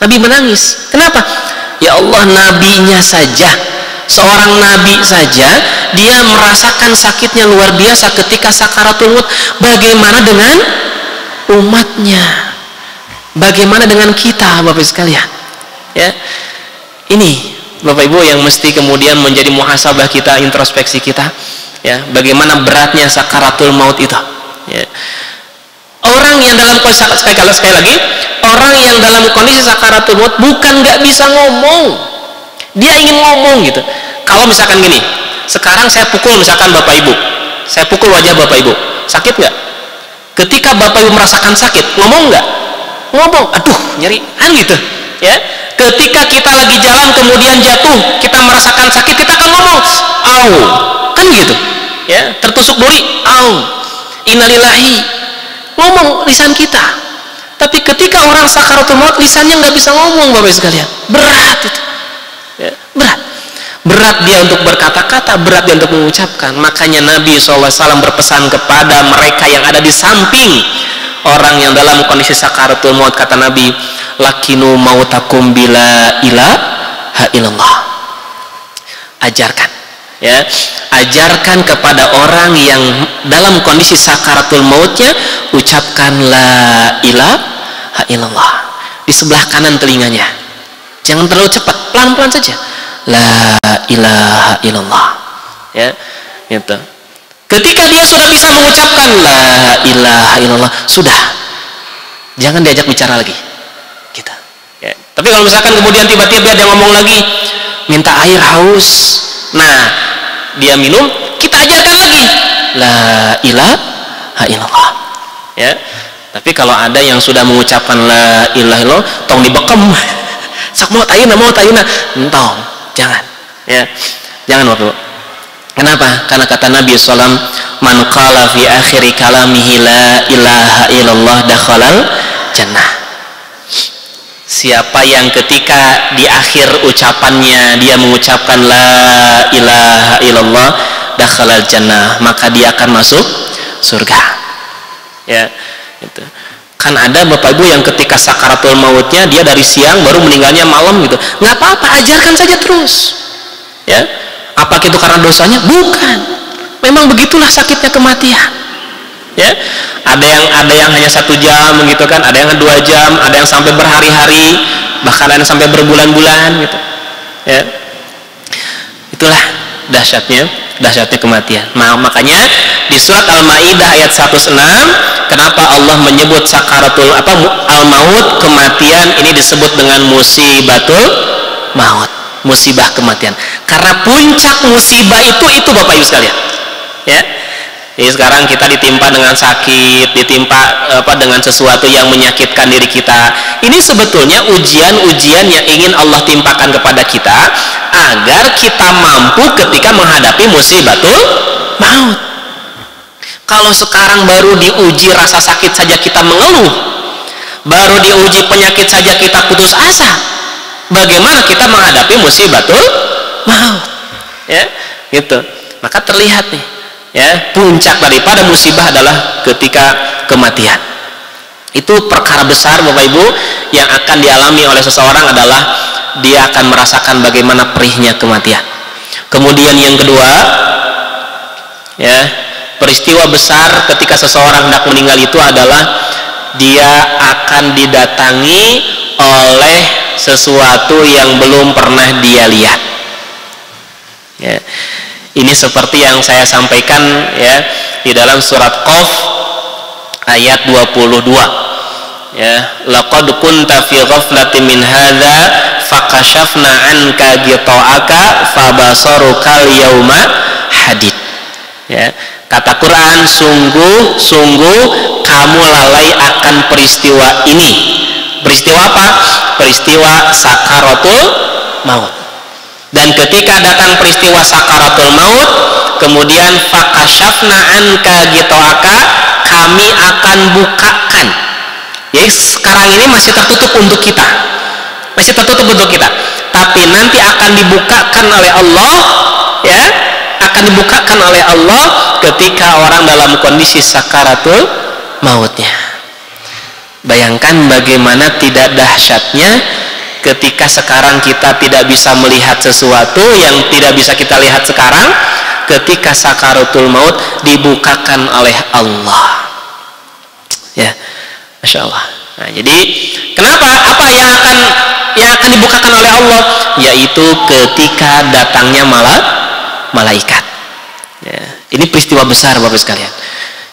Nabi menangis. Kenapa? Ya Allah, nabinya saja, seorang nabi saja, dia merasakan sakitnya luar biasa ketika sakaratul maut. Bagaimana dengan umatnya? Bagaimana dengan kita, Bapak sekalian? Ya, ini Bapak Ibu yang mesti kemudian menjadi muhasabah kita, introspeksi kita. Ya, bagaimana beratnya sakaratul maut itu. Ya. Orang yang dalam kondisi, sekali lagi, orang yang dalam kondisi sakaratul maut bukan nggak bisa ngomong, dia ingin ngomong gitu. Kalau misalkan gini, sekarang saya pukul misalkan Bapak Ibu, saya pukul wajah Bapak Ibu, sakit nggak? Ketika Bapak Ibu merasakan sakit, ngomong nggak? Ngomong, aduh nyeri, kan gitu, ya. Ketika kita lagi jalan kemudian jatuh, kita merasakan sakit, kita akan ngomong, au, kan gitu, ya. Tertusuk duri, au, innalillahi, ngomong lisan kita. Tapi ketika orang sakaratul maut, lisannya nggak bisa ngomong, Bapak sekalian, berat itu, ya, berat dia untuk berkata-kata, berat dia untuk mengucapkan. Makanya Nabi SAW berpesan kepada mereka yang ada di samping orang yang dalam kondisi sakaratul maut, kata Nabi, lakinu mautakum bila ilaha illallah. Ajarkan, ya, ajarkan kepada orang yang dalam kondisi sakaratul mautnya, ucapkan la ilaha illallah di sebelah kanan telinganya. Jangan terlalu cepat, pelan-pelan saja. La ilaha illallah, ya, gitu. Ketika dia sudah bisa mengucapkan la ilaha illallah, sudah, jangan diajak bicara lagi, gitu. Ya. Tapi kalau misalkan kemudian tiba-tiba dia ngomong lagi, minta air, haus, nah dia minum, kita ajarkan lagi la ilaha illallah, ya. Tapi kalau ada yang sudah mengucapkan la ilaha illallah, tong dibekem, sak mau tayuna, entong, jangan, ya, jangan Bapak. Kenapa? Karena kata Nabi SAW, man qala fi akhiri kalamihi la ilaha illallah dakhalal jannah. Siapa yang ketika di akhir ucapannya dia mengucapkan la ilaha illallah dakhalal jannah, maka dia akan masuk surga. Ya, gitu. Kan ada Bapak Ibu yang ketika sakaratul mautnya dia dari siang baru meninggalnya malam gitu. Nggak apa-apa, ajarkan saja terus. Ya. Apa itu karena dosanya? Bukan. Memang begitulah sakitnya kematian. Ya, ada yang hanya 1 jam gitu kan, ada yang 2 jam, ada yang sampai berhari-hari, bahkan ada yang sampai berbulan-bulan gitu. Ya, itulah dahsyatnya kematian. Makanya di surat Al-Maidah ayat 106, kenapa Allah menyebut sakaratul al-maut, kematian ini disebut dengan musibatul maut, musibah kematian. Karena puncak musibah itu Bapak Ibu sekalian. Ya. Jadi sekarang kita ditimpa dengan sakit, ditimpa dengan sesuatu yang menyakitkan diri kita. Ini sebetulnya ujian-ujian yang ingin Allah timpakan kepada kita agar kita mampu ketika menghadapi musibatul maut. Kalau sekarang baru diuji rasa sakit saja kita mengeluh, baru diuji penyakit saja kita putus asa, bagaimana kita menghadapi musibatul maut? Ya, gitu. Maka terlihat nih, ya, puncak daripada musibah adalah ketika kematian. Itu perkara besar Bapak Ibu yang akan dialami oleh seseorang, adalah dia akan merasakan bagaimana perihnya kematian. Kemudian yang kedua, ya, peristiwa besar ketika seseorang hendak meninggal itu adalah dia akan didatangi oleh sesuatu yang belum pernah dia lihat. Ya. Ini seperti yang saya sampaikan, ya, di dalam surat Qaf ayat 22. Ya, laqad kunta fi ghaflatin min hadza fakashafna anka ghita'aka fabasaruka al-yauma hadid. Ya, kata Quran, sungguh kamu lalai akan peristiwa ini. Peristiwa apa? Peristiwa sakaratul maut. Dan ketika datang peristiwa sakaratul maut, kemudian fakashafna anka ghita'aka, kami akan bukakan. Jadi sekarang ini masih tertutup untuk kita. Tapi nanti akan dibukakan oleh Allah, ya, akan dibukakan oleh Allah ketika orang dalam kondisi sakaratul mautnya. Bayangkan bagaimana tidak dahsyatnya ketika sekarang kita tidak bisa melihat sesuatu yang tidak bisa kita lihat sekarang, ketika sakaratul maut dibukakan oleh Allah. Ya, Masya Allah. Nah, jadi kenapa? Apa yang akan dibukakan oleh Allah? Yaitu ketika datangnya malaikat. Ya, ini peristiwa besar Bapak sekalian.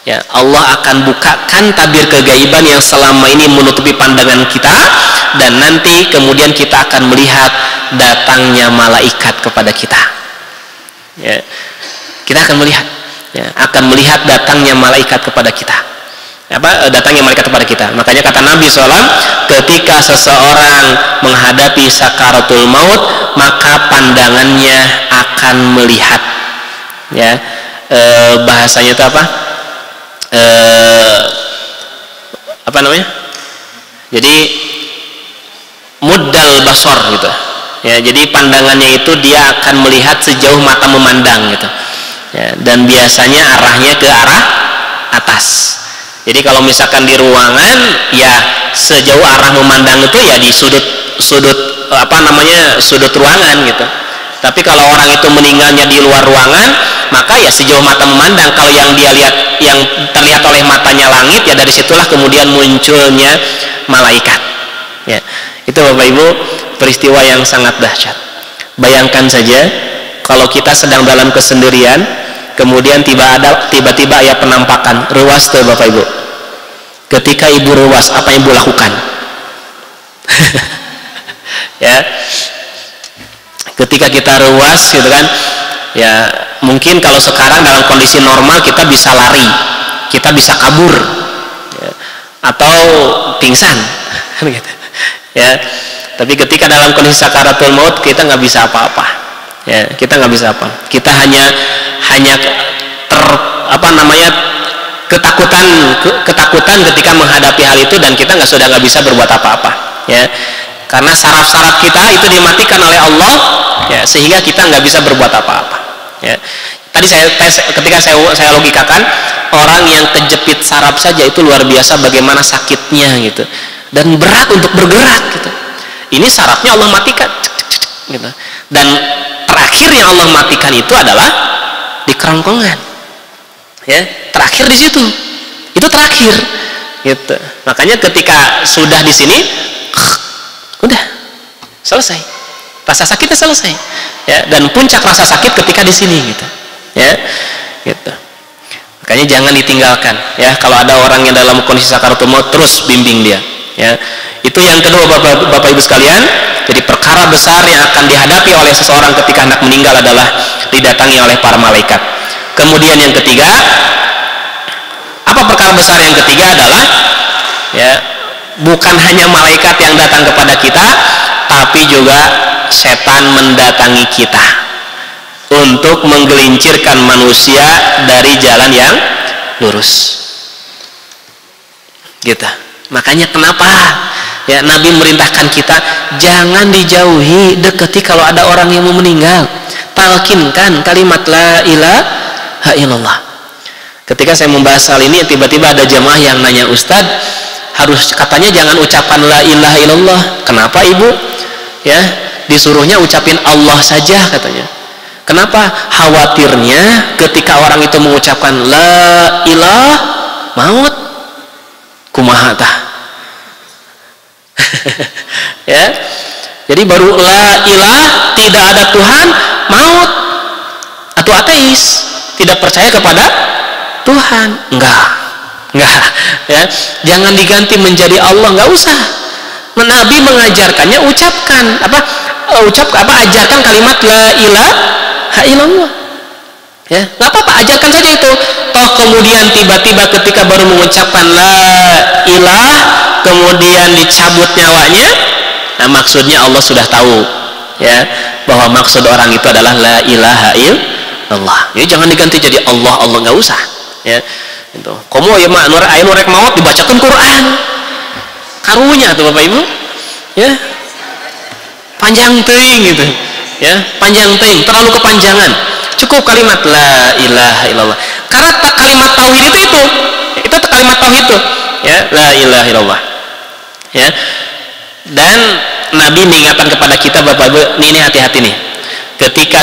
Ya, Allah akan bukakan tabir kegaiban yang selama ini menutupi pandangan kita, dan nanti kemudian kita akan melihat datangnya malaikat kepada kita. Ya, kita akan melihat datangnya malaikat kepada kita. Datangnya malaikat kepada kita. Makanya kata Nabi SAW, ketika seseorang menghadapi sakaratul maut, maka pandangannya akan melihat. Ya, bahasanya itu apa? Jadi muddal basor gitu. Ya, jadi pandangannya itu dia akan melihat sejauh mata memandang gitu. Ya, dan biasanya arahnya ke arah atas. Jadi kalau misalkan di ruangan, ya sejauh arah memandang itu ya di sudut ruangan gitu. Tapi kalau orang itu meninggalnya di luar ruangan, maka ya sejauh mata memandang, kalau yang dia lihat, yang terlihat oleh matanya langit, ya dari situlah kemudian munculnya malaikat. Ya, itu Bapak Ibu peristiwa yang sangat dahsyat. Bayangkan saja kalau kita sedang dalam kesendirian, kemudian tiba-tiba ada penampakan ruas tuh Bapak Ibu. Ketika ibu ruas, apa yang ibu lakukan? Ya, ketika kita ruas gitu kan, ya mungkin kalau sekarang dalam kondisi normal kita bisa lari, kita bisa kabur, ya, atau pingsan, gitu. Ya, tapi ketika dalam kondisi sakaratul maut kita nggak bisa apa-apa, ya, kita nggak bisa apa, kita hanya ketakutan ketika menghadapi hal itu, dan kita nggak bisa berbuat apa-apa, ya, karena saraf-saraf kita itu dimatikan oleh Allah, ya, sehingga kita nggak bisa berbuat apa-apa, ya. Tadi ketika saya logikakan, orang yang kejepit saraf saja itu luar biasa bagaimana sakitnya gitu, dan berat untuk bergerak gitu. Ini sarafnya Allah matikan, gitu. Dan terakhir yang Allah matikan itu adalah di kerongkongan, ya, terakhir di situ, itu terakhir, gitu. Makanya ketika sudah di sini, udah selesai, rasa sakitnya selesai, ya, dan puncak rasa sakit ketika di sini, gitu, ya, gitu. Makanya jangan ditinggalkan, ya, kalau ada orang yang dalam kondisi sakaratul maut, terus bimbing dia, ya. Itu yang kedua Bapak Ibu sekalian. Jadi perkara besar yang akan dihadapi oleh seseorang ketika hendak meninggal adalah didatangi oleh para malaikat. Kemudian yang ketiga, apa perkara besar yang ketiga adalah, ya, bukan hanya malaikat yang datang kepada kita, tapi juga setan mendatangi kita untuk menggelincirkan manusia dari jalan yang lurus, gitu. Makanya kenapa, ya, Nabi merintahkan kita jangan dijauhi, deketi kalau ada orang yang mau meninggal, talkinkan kalimat la ilaha illallah. Ketika saya membahas hal ini, tiba-tiba ada jamaah yang nanya, Ustadz, harus katanya jangan ucapkan la ilaha illallah. Kenapa Ibu? Ya, disuruhnya ucapin Allah saja katanya. Kenapa? Khawatirnya ketika orang itu mengucapkan la ilah, maut, kumaha tah. Ya, jadi baru la ilah, tidak ada Tuhan, maut, atau ateis, tidak percaya kepada Tuhan, enggak, ya, jangan diganti menjadi Allah, enggak usah. Nabi mengajarkannya ajarkan kalimat la ilaha illallah, ya, nggak apa-apa, ajarkan saja itu. Toh kemudian tiba-tiba ketika baru mengucapkan la ilah, kemudian dicabut nyawanya, nah maksudnya Allah sudah tahu, ya, bahwa maksud orang itu adalah la ilaha illallah. Jadi jangan diganti jadi Allah, nggak usah, ya. Itu. Komo ya mak anu rek maut dibacakan Quran. Karunya tuh Bapak Ibu, ya. Panjang teuing gitu, ya, panjang teuing, terlalu kepanjangan. Cukup kalimat la ilaha illallah. Karena kalimat tauhid itu kalimat tauhid itu, ya, la ilaha illallah. Ya. Dan Nabi mengingatkan kepada kita Bapak Ibu, ini hati-hati nih. Ketika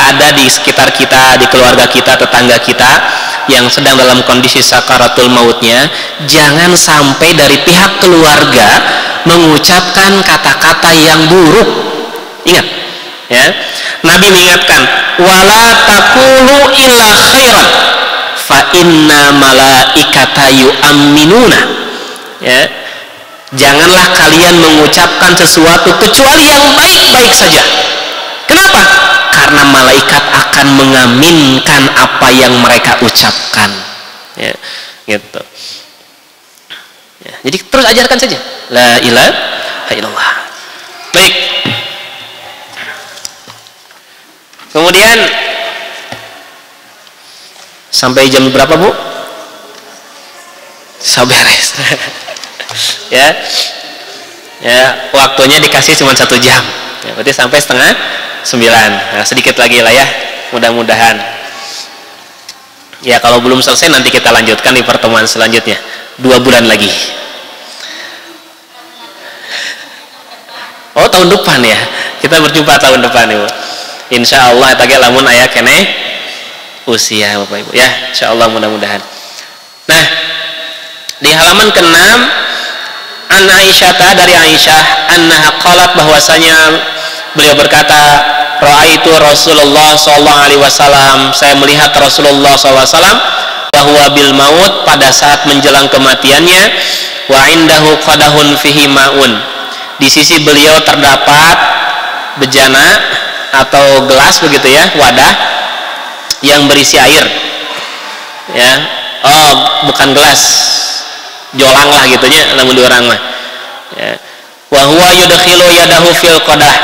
ada di sekitar kita, di keluarga kita, tetangga kita yang sedang dalam kondisi sakaratul mautnya, jangan sampai dari pihak keluarga mengucapkan kata-kata yang buruk. Ingat, ya. Nabi mengingatkan, wala taqulu illa khairan fa inna malaikata yu'minuna. Ya. Janganlah kalian mengucapkan sesuatu kecuali yang baik-baik saja. Kenapa? Karena malaikat akan mengaminkan apa yang mereka ucapkan, ya, gitu. Ya, jadi terus ajarkan saja la ilaha illallah. Baik. Kemudian sampai jam berapa Bu? Saberes. Ya, waktunya dikasih cuma 1 jam. Ya, berarti sampai 8:30. Nah, sedikit lagi lah ya, mudah-mudahan. Ya, kalau belum selesai nanti kita lanjutkan di pertemuan selanjutnya. 2 bulan lagi. Oh, tahun depan ya. Kita berjumpa tahun depan, Ibu. insya Allah eta ge lamun aya keneh usia Bapak Ibu ya, insya Allah mudah-mudahan. Nah, di halaman ke-6 an Aisyah, dari Aisyah annaha qalat, bahwasanya beliau berkata, ra'aitu Rasulullah sallallahu alaihi wasallam, saya melihat Rasulullah sallallahu alaihi wasallam, bahwa bil maut, pada saat menjelang kematiannya, wa indahu qadahun fihi maun, di sisi beliau terdapat bejana atau gelas begitu ya, wadah yang berisi air ya. Oh, bukan gelas, jolang lah gitunya namun di orang mah ya. Wa huwa yudkhilu yadahu fil qadah,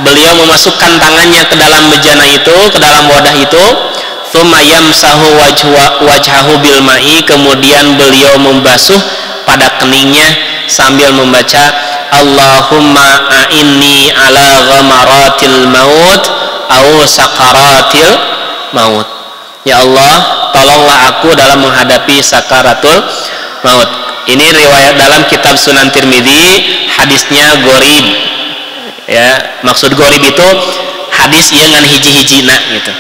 beliau memasukkan tangannya ke dalam bejana itu, ke dalam wadah itu, tsumma yamsahu wajhahu bil ma'i, kemudian beliau membasuh pada keningnya sambil membaca Allahumma a'inni ala ghamaratil maut au sakaratil maut. Ya Allah, tolonglah aku dalam menghadapi sakaratul maut. Ini riwayat dalam kitab Sunan Tirmidzi, hadisnya gharib ya. Maksud gharib itu hadis yang ngan hiji-hijina gitu,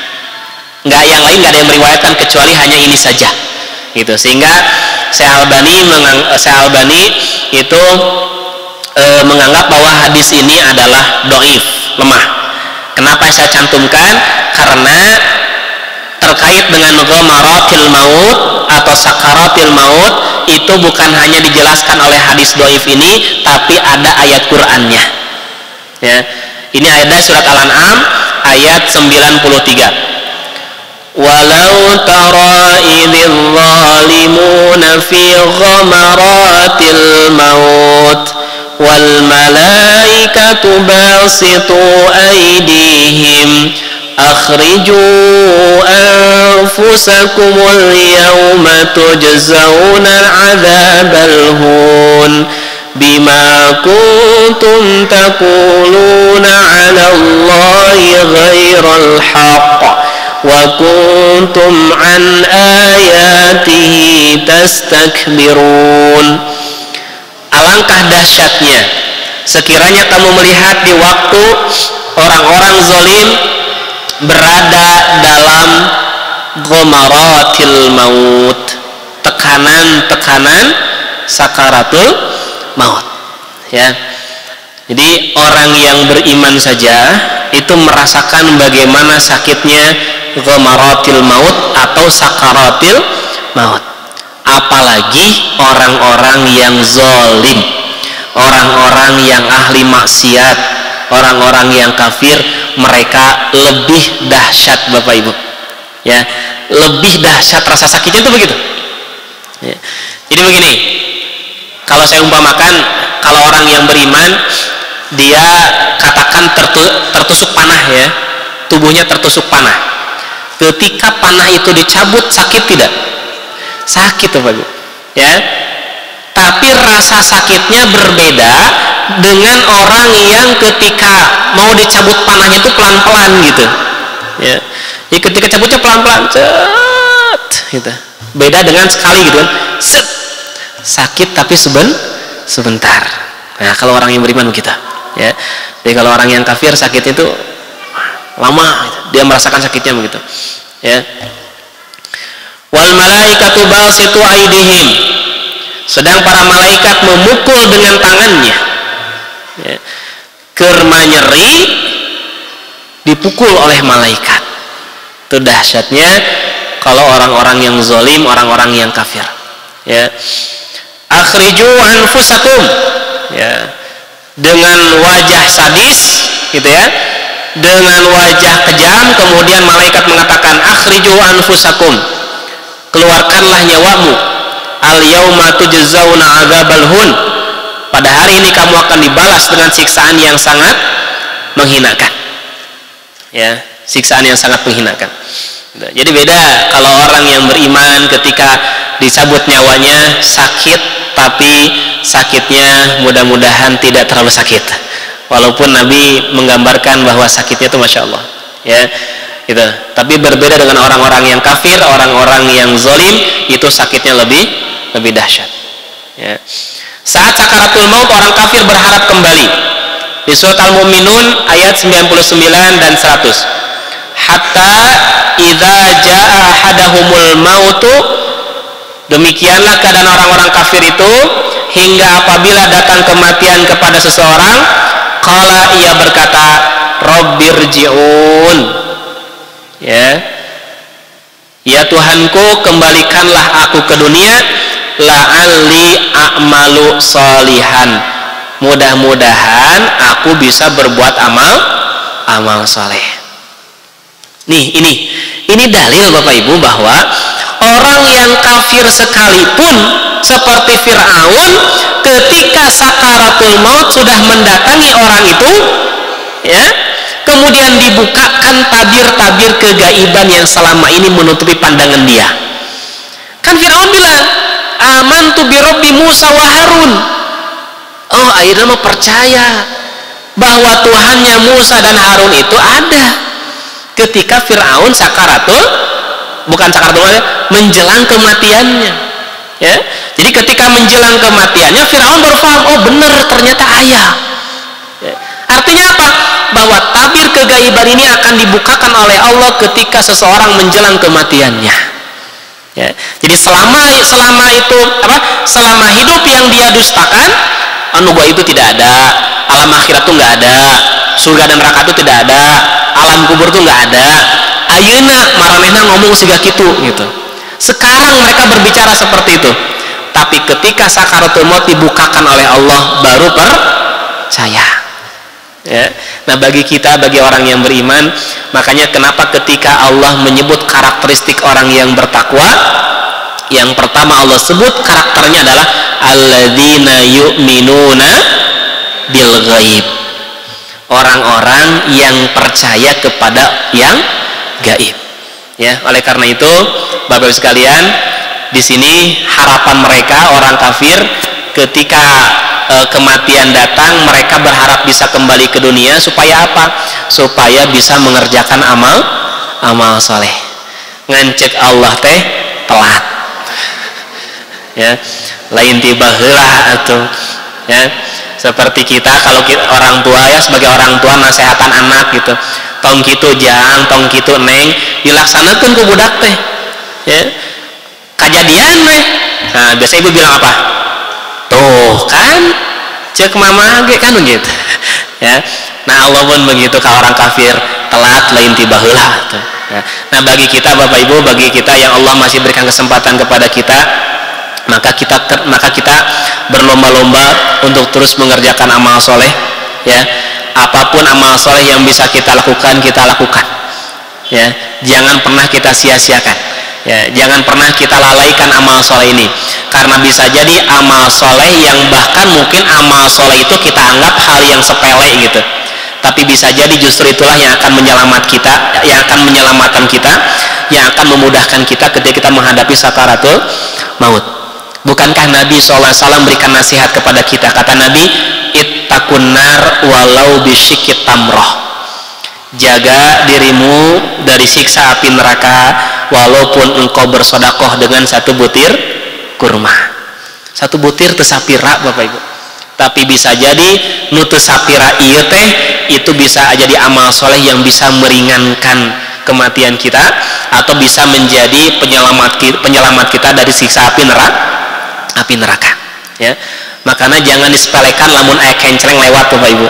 nggak, yang lain nggak ada yang meriwayatkan kecuali hanya ini saja gitu. Sehingga Syekh Albani itu menganggap bahwa hadis ini adalah dhaif, lemah. Kenapa saya cantumkan? Karena terkait dengan ghamaratil maut atau sakaratil maut itu bukan hanya dijelaskan oleh hadis dhaif ini, tapi ada ayat Qur'annya ya. Ini ayat surat Al-An'am ayat 93. Walau tara idzal zalimuna fi ghamaratil maut wal malaikatu basitu aydihim akhriju anfusakumul yawma tujzauna adzabal hun bima kuntum taquluna 'ala Allahi ghairal haqq wa kuntum 'an ayatihi tastakbirun. Alangkah dahsyatnya sekiranya kamu melihat di waktu orang-orang zalim berada dalam ghamaratil maut, tekanan-tekanan sakaratul maut ya. Jadi orang yang beriman saja itu merasakan bagaimana sakitnya ghamaratil maut atau sakaratil maut, apalagi orang-orang yang zalim, orang-orang yang ahli maksiat, orang-orang yang kafir, mereka lebih dahsyat Bapak Ibu ya, lebih dahsyat rasa sakitnya itu begitu ya. Jadi begini, kalau saya umpamakan, kalau orang yang beriman dia katakan tertusuk panah ya, tubuhnya tertusuk panah, ketika panah itu dicabut sakit tidak? Sakit Bapak Ibu ya, tapi rasa sakitnya berbeda dengan orang yang ketika mau dicabut panahnya itu pelan-pelan gitu ya. Jadi ketika cabutnya pelan-pelan cet gitu, beda dengan sekali gitu kan, set, sakit tapi sebentar. Nah, kalau orang yang beriman kita ya. Jadi kalau orang yang kafir sakitnya itu lama gitu. Dia merasakan sakitnya begitu ya. Wal malaikatu basitu aydihim, sedang para malaikat memukul dengan tangannya ya. Kerma nyeri dipukul oleh malaikat. Itu dahsyatnya kalau orang-orang yang zalim, orang-orang yang kafir ya. Akhriju anfusakum ya, dengan wajah sadis gitu ya, dengan wajah kejam, kemudian malaikat mengatakan akhriju anfusakum, keluarkanlah nyawamu, al yauma tujzauna adzabal hun, pada hari ini kamu akan dibalas dengan siksaan yang sangat menghinakan ya, siksaan yang sangat menghinakan. Jadi beda kalau orang yang beriman ketika dicabut nyawanya sakit, tapi sakitnya mudah-mudahan tidak terlalu sakit, walaupun Nabi menggambarkan bahwa sakitnya itu Masya Allah ya gitu. Tapi berbeda dengan orang-orang yang kafir, orang-orang yang zalim, itu sakitnya lebih dahsyat ya. Saat sakaratul maut orang kafir berharap kembali. Di surat Al-Mu'minun ayat 99 dan 100. hatta idza jaa ahadahumul mautu, demikianlah keadaan orang-orang kafir itu hingga apabila datang kematian kepada seseorang, qala, ia berkata, rabbirji'un, ya Tuhanku, kembalikanlah aku ke dunia, la'alli a'malu sholihan, mudah-mudahan aku bisa berbuat amal soleh. Nih, ini dalil Bapak Ibu bahwa orang yang kafir sekalipun seperti Fir'aun, ketika sakaratul maut sudah mendatangi orang itu, kemudian dibukakan tabir-tabir kegaiban yang selama ini menutupi pandangan dia. Kan Fir'aun bilang, amantu bi Rabbi Musa wa Harun. Oh, akhirnya mau percaya bahwa Tuhannya Musa dan Harun itu ada ketika Fir'aun menjelang kematiannya. Jadi ketika menjelang kematiannya, Fir'aun baru paham, oh benar, ternyata ayah. Artinya apa? Bahwa tabir kegaiban ini akan dibukakan oleh Allah ketika seseorang menjelang kematiannya. Jadi selama hidup yang dia dustakan, anugerah itu tidak ada, alam akhirat itu nggak ada, surga dan neraka itu tidak ada, alam kubur itu nggak ada. Ayeuna maranehna ngomong siga gitu. Sekarang mereka berbicara seperti itu. Tapi ketika sakaratul maut dibukakan oleh Allah, baru percaya. Nah, bagi orang yang beriman, makanya kenapa ketika Allah menyebut karakteristik orang yang bertakwa, yang pertama Allah sebut karakternya adalah alladzina yu'minuna bil ghaib, orang-orang yang percaya kepada yang gaib. Oleh karena itu Bapak Ibu sekalian, di sini harapan mereka orang kafir ketika kematian datang, mereka berharap bisa kembali ke dunia supaya apa? Supaya bisa mengerjakan amal soleh. Ngancek Allah teh telat. Lain tiba heula atuh. Seperti kita, kalau orang tua sebagai orang tua nasehatan anak gitu, tong kitu jang, tong kitu neng, dilaksanakan ku budak teh. Kejadian teh. Nah, biasa ibu bilang apa? Tuh kan, cek mama ge kan gitu. Nah, Allah pun begitu ke orang kafir, telat lain tiba heula tuh. Nah, bagi kita Bapak Ibu, bagi kita yang Allah masih berikan kesempatan kepada kita, maka kita berlomba-lomba untuk terus mengerjakan amal soleh. Apapun amal soleh yang bisa kita lakukan, jangan pernah kita sia-siakan. Jangan pernah kita lalaikan amal soleh ini, karena bisa jadi amal soleh yang bahkan mungkin amal soleh itu kita anggap hal yang sepele gitu, tapi bisa jadi justru itulah yang akan menyelamatkan kita, yang akan memudahkan kita ketika kita menghadapi sakaratul maut. Bukankah Nabi SAW berikan nasihat kepada kita? Kata Nabi, ittaqun nar walau bisyikit tamroh, jaga dirimu dari siksa api neraka walaupun engkau bersodakoh dengan satu butir kurma. Satu butir teu sapira Bapak Ibu, tapi bisa jadi nu teu sapira ieu teh itu bisa jadi amal soleh yang bisa meringankan kematian kita, atau bisa menjadi penyelamat kita dari siksa api neraka. Makanya jangan disepelekan lamun aya kenceleng lewat Bapak Ibu.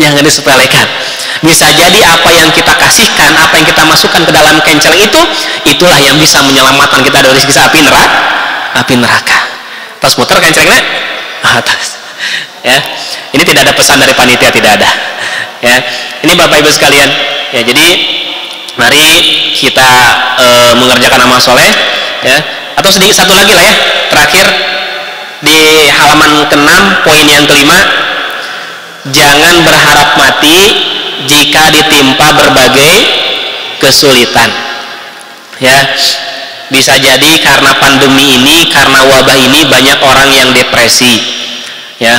Jangan disepelekan. Bisa jadi apa yang kita kasihkan, apa yang kita masukkan ke dalam kenceleng itulah yang bisa menyelamatkan kita dari siksa api neraka. Pas muter kencelengnya atas. Ini tidak ada pesan dari panitia, tidak ada. Ini Bapak Ibu sekalian. Jadi mari kita mengerjakan amal soleh. Atau sedikit satu lagi lah terakhir di halaman ke-6 poin yang kelima, jangan berharap mati jika ditimpa berbagai kesulitan. Bisa jadi karena pandemi ini, karena wabah ini, banyak orang yang depresi,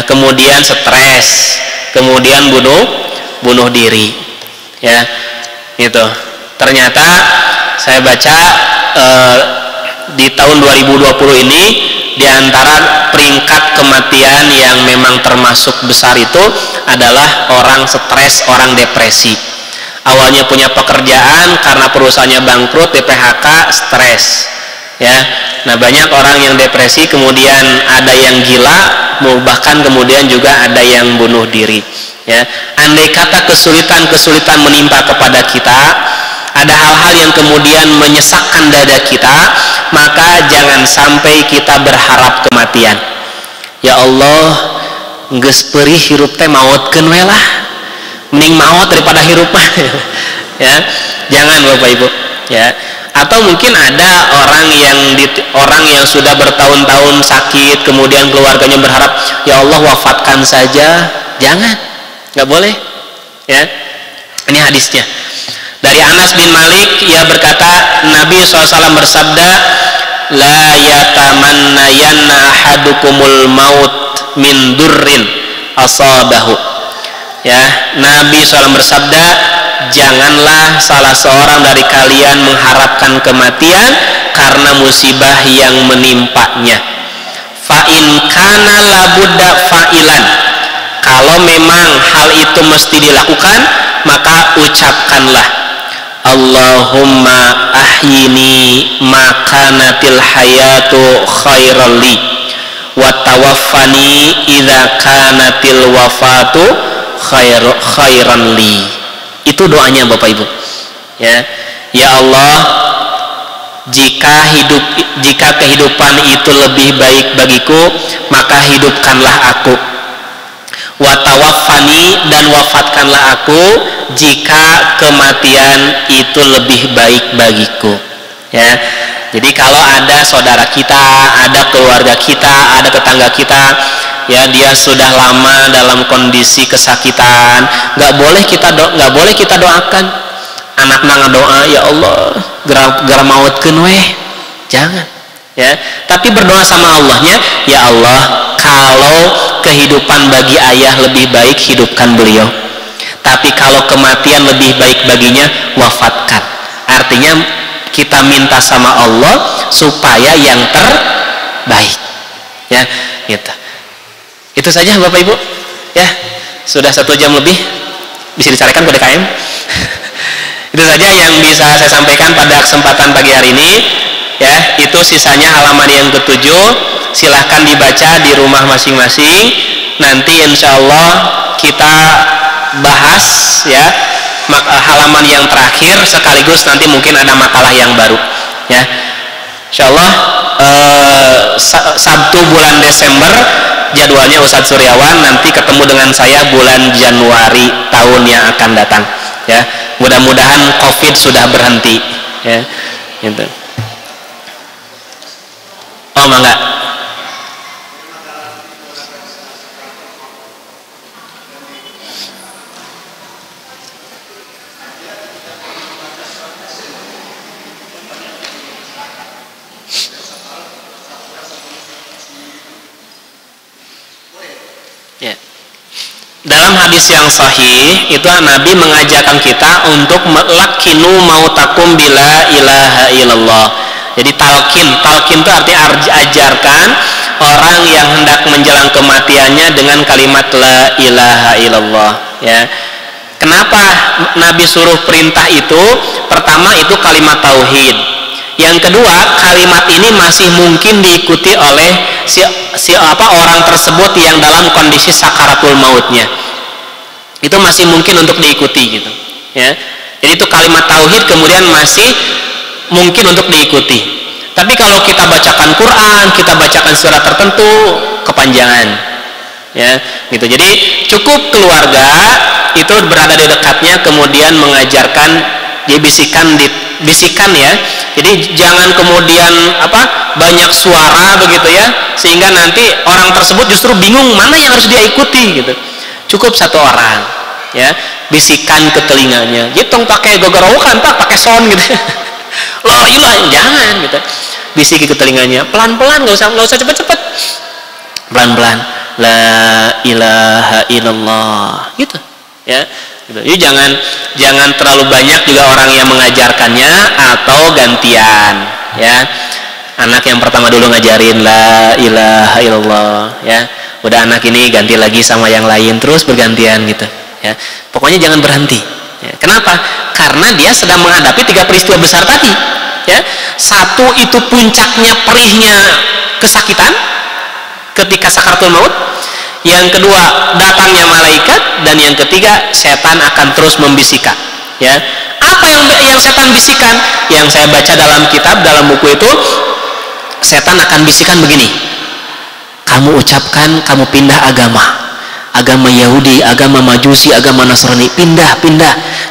kemudian stres, kemudian bunuh diri. Gitu. Ternyata saya baca di tahun 2020 ini di antara peringkat kematian yang memang termasuk besar itu adalah orang stres, orang depresi. Awalnya punya pekerjaan, karena perusahaannya bangkrut, di PHK, stres, ya. Nah, banyak orang yang depresi, kemudian ada yang gila, bahkan kemudian juga ada yang bunuh diri, ya. Andai kata kesulitan-kesulitan menimpa kepada kita, ada hal-hal yang kemudian menyesakkan dada kita, maka jangan sampai kita berharap kematian. Ya Allah, geus peurih hirup teh maotkeun we lah, mending maot daripada hirup mah. Ya, jangan Bapak Ibu, ya. Atau mungkin ada orang yang sudah bertahun-tahun sakit, kemudian keluarganya berharap, ya Allah wafatkan saja. Jangan, nggak boleh, ya. Ini hadisnya dari Anas bin Malik, ia berkata, Nabi SAW bersabda, la yatamannayanna ahadukumul maut min durrin asabahu. Ya, Nabi SAW bersabda, janganlah salah seorang dari kalian mengharapkan kematian karena musibah yang menimpanya. Fa in kana labudda fa'ilan, kalau memang hal itu mesti dilakukan, maka ucapkanlah, Allahumma ahyini makanatil hayatu khairan li wa tawaffani idza kanatil wafatu khairan li. Itu doanya Bapak Ibu, ya. Ya Allah, jika kehidupan itu lebih baik bagiku, maka hidupkanlah aku. Wa tawaffani, dan wafatkanlah aku jika kematian itu lebih baik bagiku, ya. Jadi kalau ada saudara kita, ada keluarga kita, ada tetangga kita, ya, dia sudah lama dalam kondisi kesakitan, nggak boleh kita doakan. Anakna ngadoa, ya Allah gerak mautkeun weh, jangan, ya. Tapi berdoa sama Allahnya, ya Allah, kalau kehidupan bagi ayah lebih baik, hidupkan beliau. Tapi kalau kematian lebih baik baginya, wafatkan. Artinya kita minta sama Allah supaya yang terbaik, ya, gitu. Itu saja Bapak Ibu, ya. Sudah 1 jam lebih, bisa dicarikan ke DKM. Itu saja yang bisa saya sampaikan pada kesempatan pagi hari ini, ya. Itu sisanya halaman yang ke-7, silahkan dibaca di rumah masing-masing. Nanti insya Allah kita bahas, ya, halaman yang terakhir, sekaligus nanti mungkin ada makalah yang baru, ya. Insya Allah Sabtu bulan Desember jadwalnya Ustadz Suryawan, nanti ketemu dengan saya bulan Januari tahun yang akan datang, ya. Mudah-mudahan COVID sudah berhenti, ya, gitu. Oh, mangga. Ya. Dalam hadis yang sahih itu Nabi mengajarkan kita untuk melakinu mautakum bila ilaha illallah. Jadi talqin itu artinya ajarkan orang yang hendak menjelang kematiannya dengan kalimat la ilaha illallah, ya. Kenapa Nabi suruh perintah itu? Pertama itu kalimat tauhid. Yang kedua, kalimat ini masih mungkin diikuti oleh orang tersebut yang dalam kondisi sakaratul mautnya. Itu masih mungkin untuk diikuti, gitu, ya. Jadi itu kalimat tauhid kemudian masih mungkin untuk diikuti. Tapi kalau kita bacakan Quran, kita bacakan surat tertentu, kepanjangan, ya, gitu. Jadi cukup keluarga itu berada di dekatnya kemudian mengajarkan, dia bisikan, ya. Jadi jangan kemudian banyak suara begitu, ya, sehingga nanti orang tersebut justru bingung mana yang harus dia ikuti, gitu. Cukup 1 orang, ya, bisikan ke telinganya. Gitu, pakai gogorowokan, Pak, pakai sound, gitu. La ilaha, jangan, gitu. Bisiki ke telinganya, pelan-pelan, nggak usah cepet-cepet, pelan-pelan. La ilaha illallah, gitu, ya. Jadi jangan terlalu banyak juga orang yang mengajarkannya atau gantian, ya. anak yang pertama dulu ngajarin la ilaha illallah, ya. Udah anak ini ganti lagi sama yang lain, terus bergantian gitu, ya. Pokoknya jangan berhenti. Ya. Kenapa? Karena dia sedang menghadapi 3 peristiwa besar tadi, ya. Satu itu puncaknya perihnya kesakitan ketika sakaratul maut. Yang kedua, datangnya malaikat, dan yang ketiga, setan akan terus membisikkan, ya. Apa yang setan bisikan? Yang saya baca dalam kitab, dalam buku itu, setan akan bisikan begini. Kamu ucapkan, kamu pindah agama Yahudi, agama Majusi, agama Nasrani, pindah.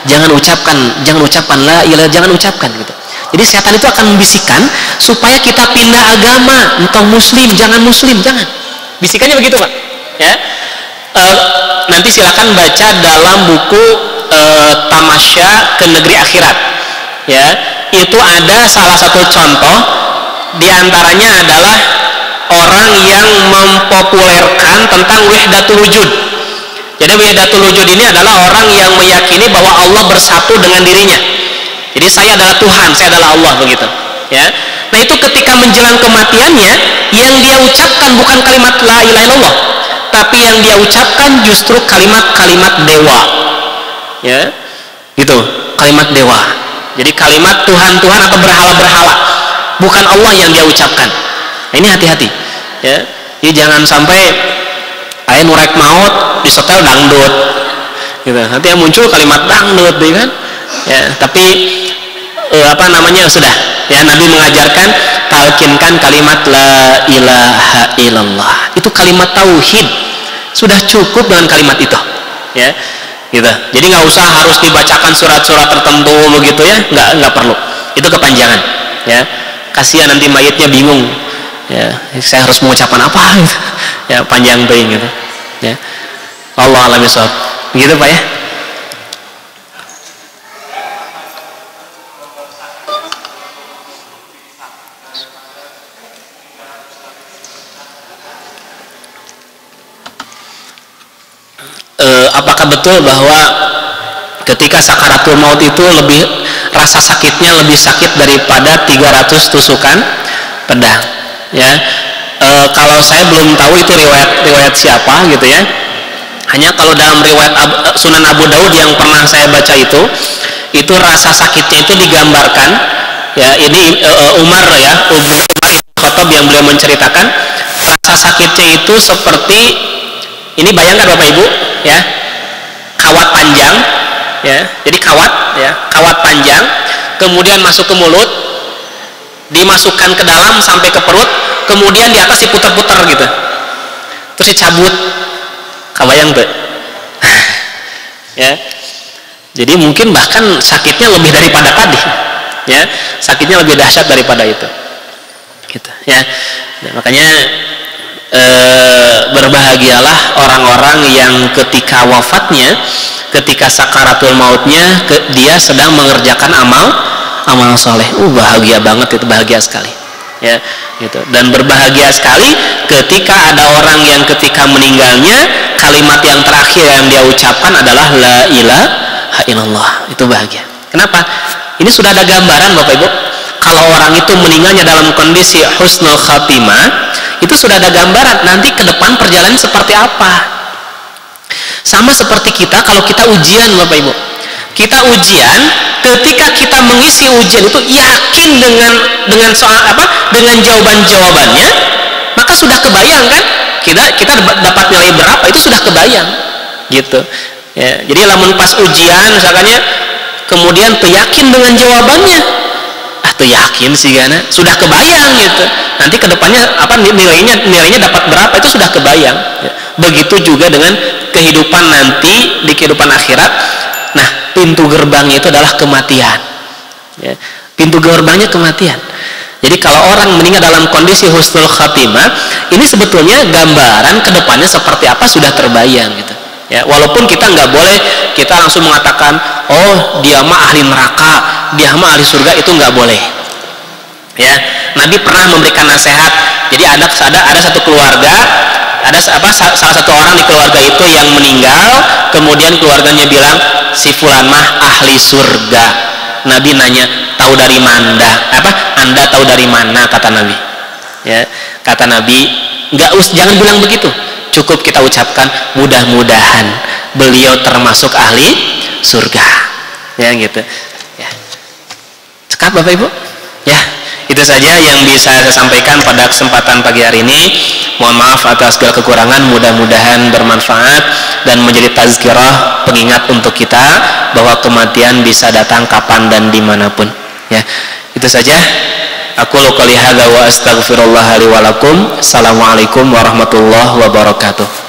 Jangan ucapkan la ilaha, jangan ucapkan gitu. Jadi setan itu akan membisikkan supaya kita pindah agama, entah muslim, jangan. Bisikannya begitu, Pak. Ya, nanti silakan baca dalam buku Tamasya ke Negeri Akhirat. Ya, itu ada salah satu contoh, diantaranya adalah orang yang mempopulerkan tentang wahdatul wujud. Jadi wahdatul wujud ini adalah orang yang meyakini bahwa Allah bersatu dengan dirinya. Jadi saya adalah Tuhan, saya adalah Allah, begitu. Ya, nah itu ketika menjelang kematiannya, yang dia ucapkan bukan kalimat la ilaha illallah, tapi yang dia ucapkan justru kalimat-kalimat dewa, ya, gitu, kalimat dewa. Jadi kalimat Tuhan atau berhala, bukan Allah yang dia ucapkan. Nah, ini hati-hati, ya. Jadi jangan sampai ayat nurek maut disetel dangdut, gitu. Nanti yang muncul kalimat dangdut, kan? Ya, tapi sudah. Ya, Nabi mengajarkan talkinkan kalimat la ilaha illallah. Itu kalimat tauhid. Sudah cukup dengan kalimat itu. Ya. Gitu. Jadi nggak usah harus dibacakan surat-surat tertentu begitu, ya. Nggak perlu. Itu kepanjangan, ya. Kasihan nanti mayitnya bingung. Ya, saya harus mengucapkan apa gitu. Ya, panjang tuh gitu. Ya. Allah a'lam bishawab. Begitu, Pak, ya. Apakah betul bahwa ketika sakaratul maut itu rasa sakitnya lebih sakit daripada 300 tusukan pedang? Ya, kalau saya belum tahu itu riwayat siapa gitu, ya. Hanya kalau dalam riwayat Sunan Abu Daud yang pernah saya baca itu rasa sakitnya itu digambarkan, ya. Ini Umar bin Khattab yang beliau menceritakan rasa sakitnya itu seperti ini, bayangkan Bapak Ibu, ya. Kawat panjang, ya. Jadi kawat panjang, kemudian masuk ke mulut, dimasukkan ke dalam sampai ke perut, kemudian di atas diputar-putar gitu, terus dicabut. Kabayang tuh. Ya. Jadi mungkin bahkan sakitnya lebih daripada tadi, ya. Sakitnya lebih dahsyat daripada itu, gitu, ya. Nah, makanya berbahagialah orang-orang yang ketika wafatnya, ketika sakaratul mautnya, dia sedang mengerjakan amal soleh. Bahagia banget itu, bahagia sekali, ya, gitu. Dan berbahagia sekali ketika ada orang yang ketika meninggalnya kalimat yang terakhir yang dia ucapkan adalah la ilaha illallah. Itu bahagia. Kenapa? Ini sudah ada gambaran, Bapak Ibu. Kalau orang itu meninggalnya dalam kondisi husnul khatimah, itu sudah ada gambaran nanti ke depan perjalanan seperti apa. Sama seperti kita kalau kita ujian, Bapak Ibu. Kita ujian, ketika kita mengisi ujian itu yakin dengan soal dengan jawabannya, maka sudah kebayang kan? Kita dapat nilai berapa, itu sudah kebayang, gitu. Ya, jadi lamun pas ujian misalkannya, kemudian tuh yakin dengan jawabannya, tuh yakin sih karena sudah kebayang gitu. Nanti kedepannya nilainya dapat berapa, itu sudah kebayang. Ya. Begitu juga dengan kehidupan nanti di kehidupan akhirat. Nah, pintu gerbangnya itu adalah kematian. Ya. Pintu gerbangnya kematian. Jadi kalau orang meninggal dalam kondisi husnul khatimah, ini sebetulnya gambaran kedepannya seperti apa sudah terbayang gitu. Ya, walaupun kita nggak boleh kita langsung mengatakan, oh dia mah ahli neraka, dia mah ahli surga, itu nggak boleh. Ya, Nabi pernah memberikan nasihat. Jadi ada satu keluarga, salah satu orang di keluarga itu yang meninggal, kemudian keluarganya bilang si fulan mah ahli surga. Nabi nanya, tahu dari mana? Anda tahu dari mana? Kata Nabi. Ya, kata Nabi, jangan bilang begitu. Cukup kita ucapkan mudah-mudahan beliau termasuk ahli surga. Ya gitu. Ya. Cekap Bapak Ibu? Ya, itu saja yang bisa saya sampaikan pada kesempatan pagi hari ini. Mohon maaf atas segala kekurangan, mudah-mudahan bermanfaat dan menjadi tazkirah, pengingat untuk kita bahwa kematian bisa datang kapan dan dimanapun. Ya, itu saja. Aku qouli hadza wa astaghfirullah li wa lakum. Assalamualaikum warahmatullahi wabarakatuh.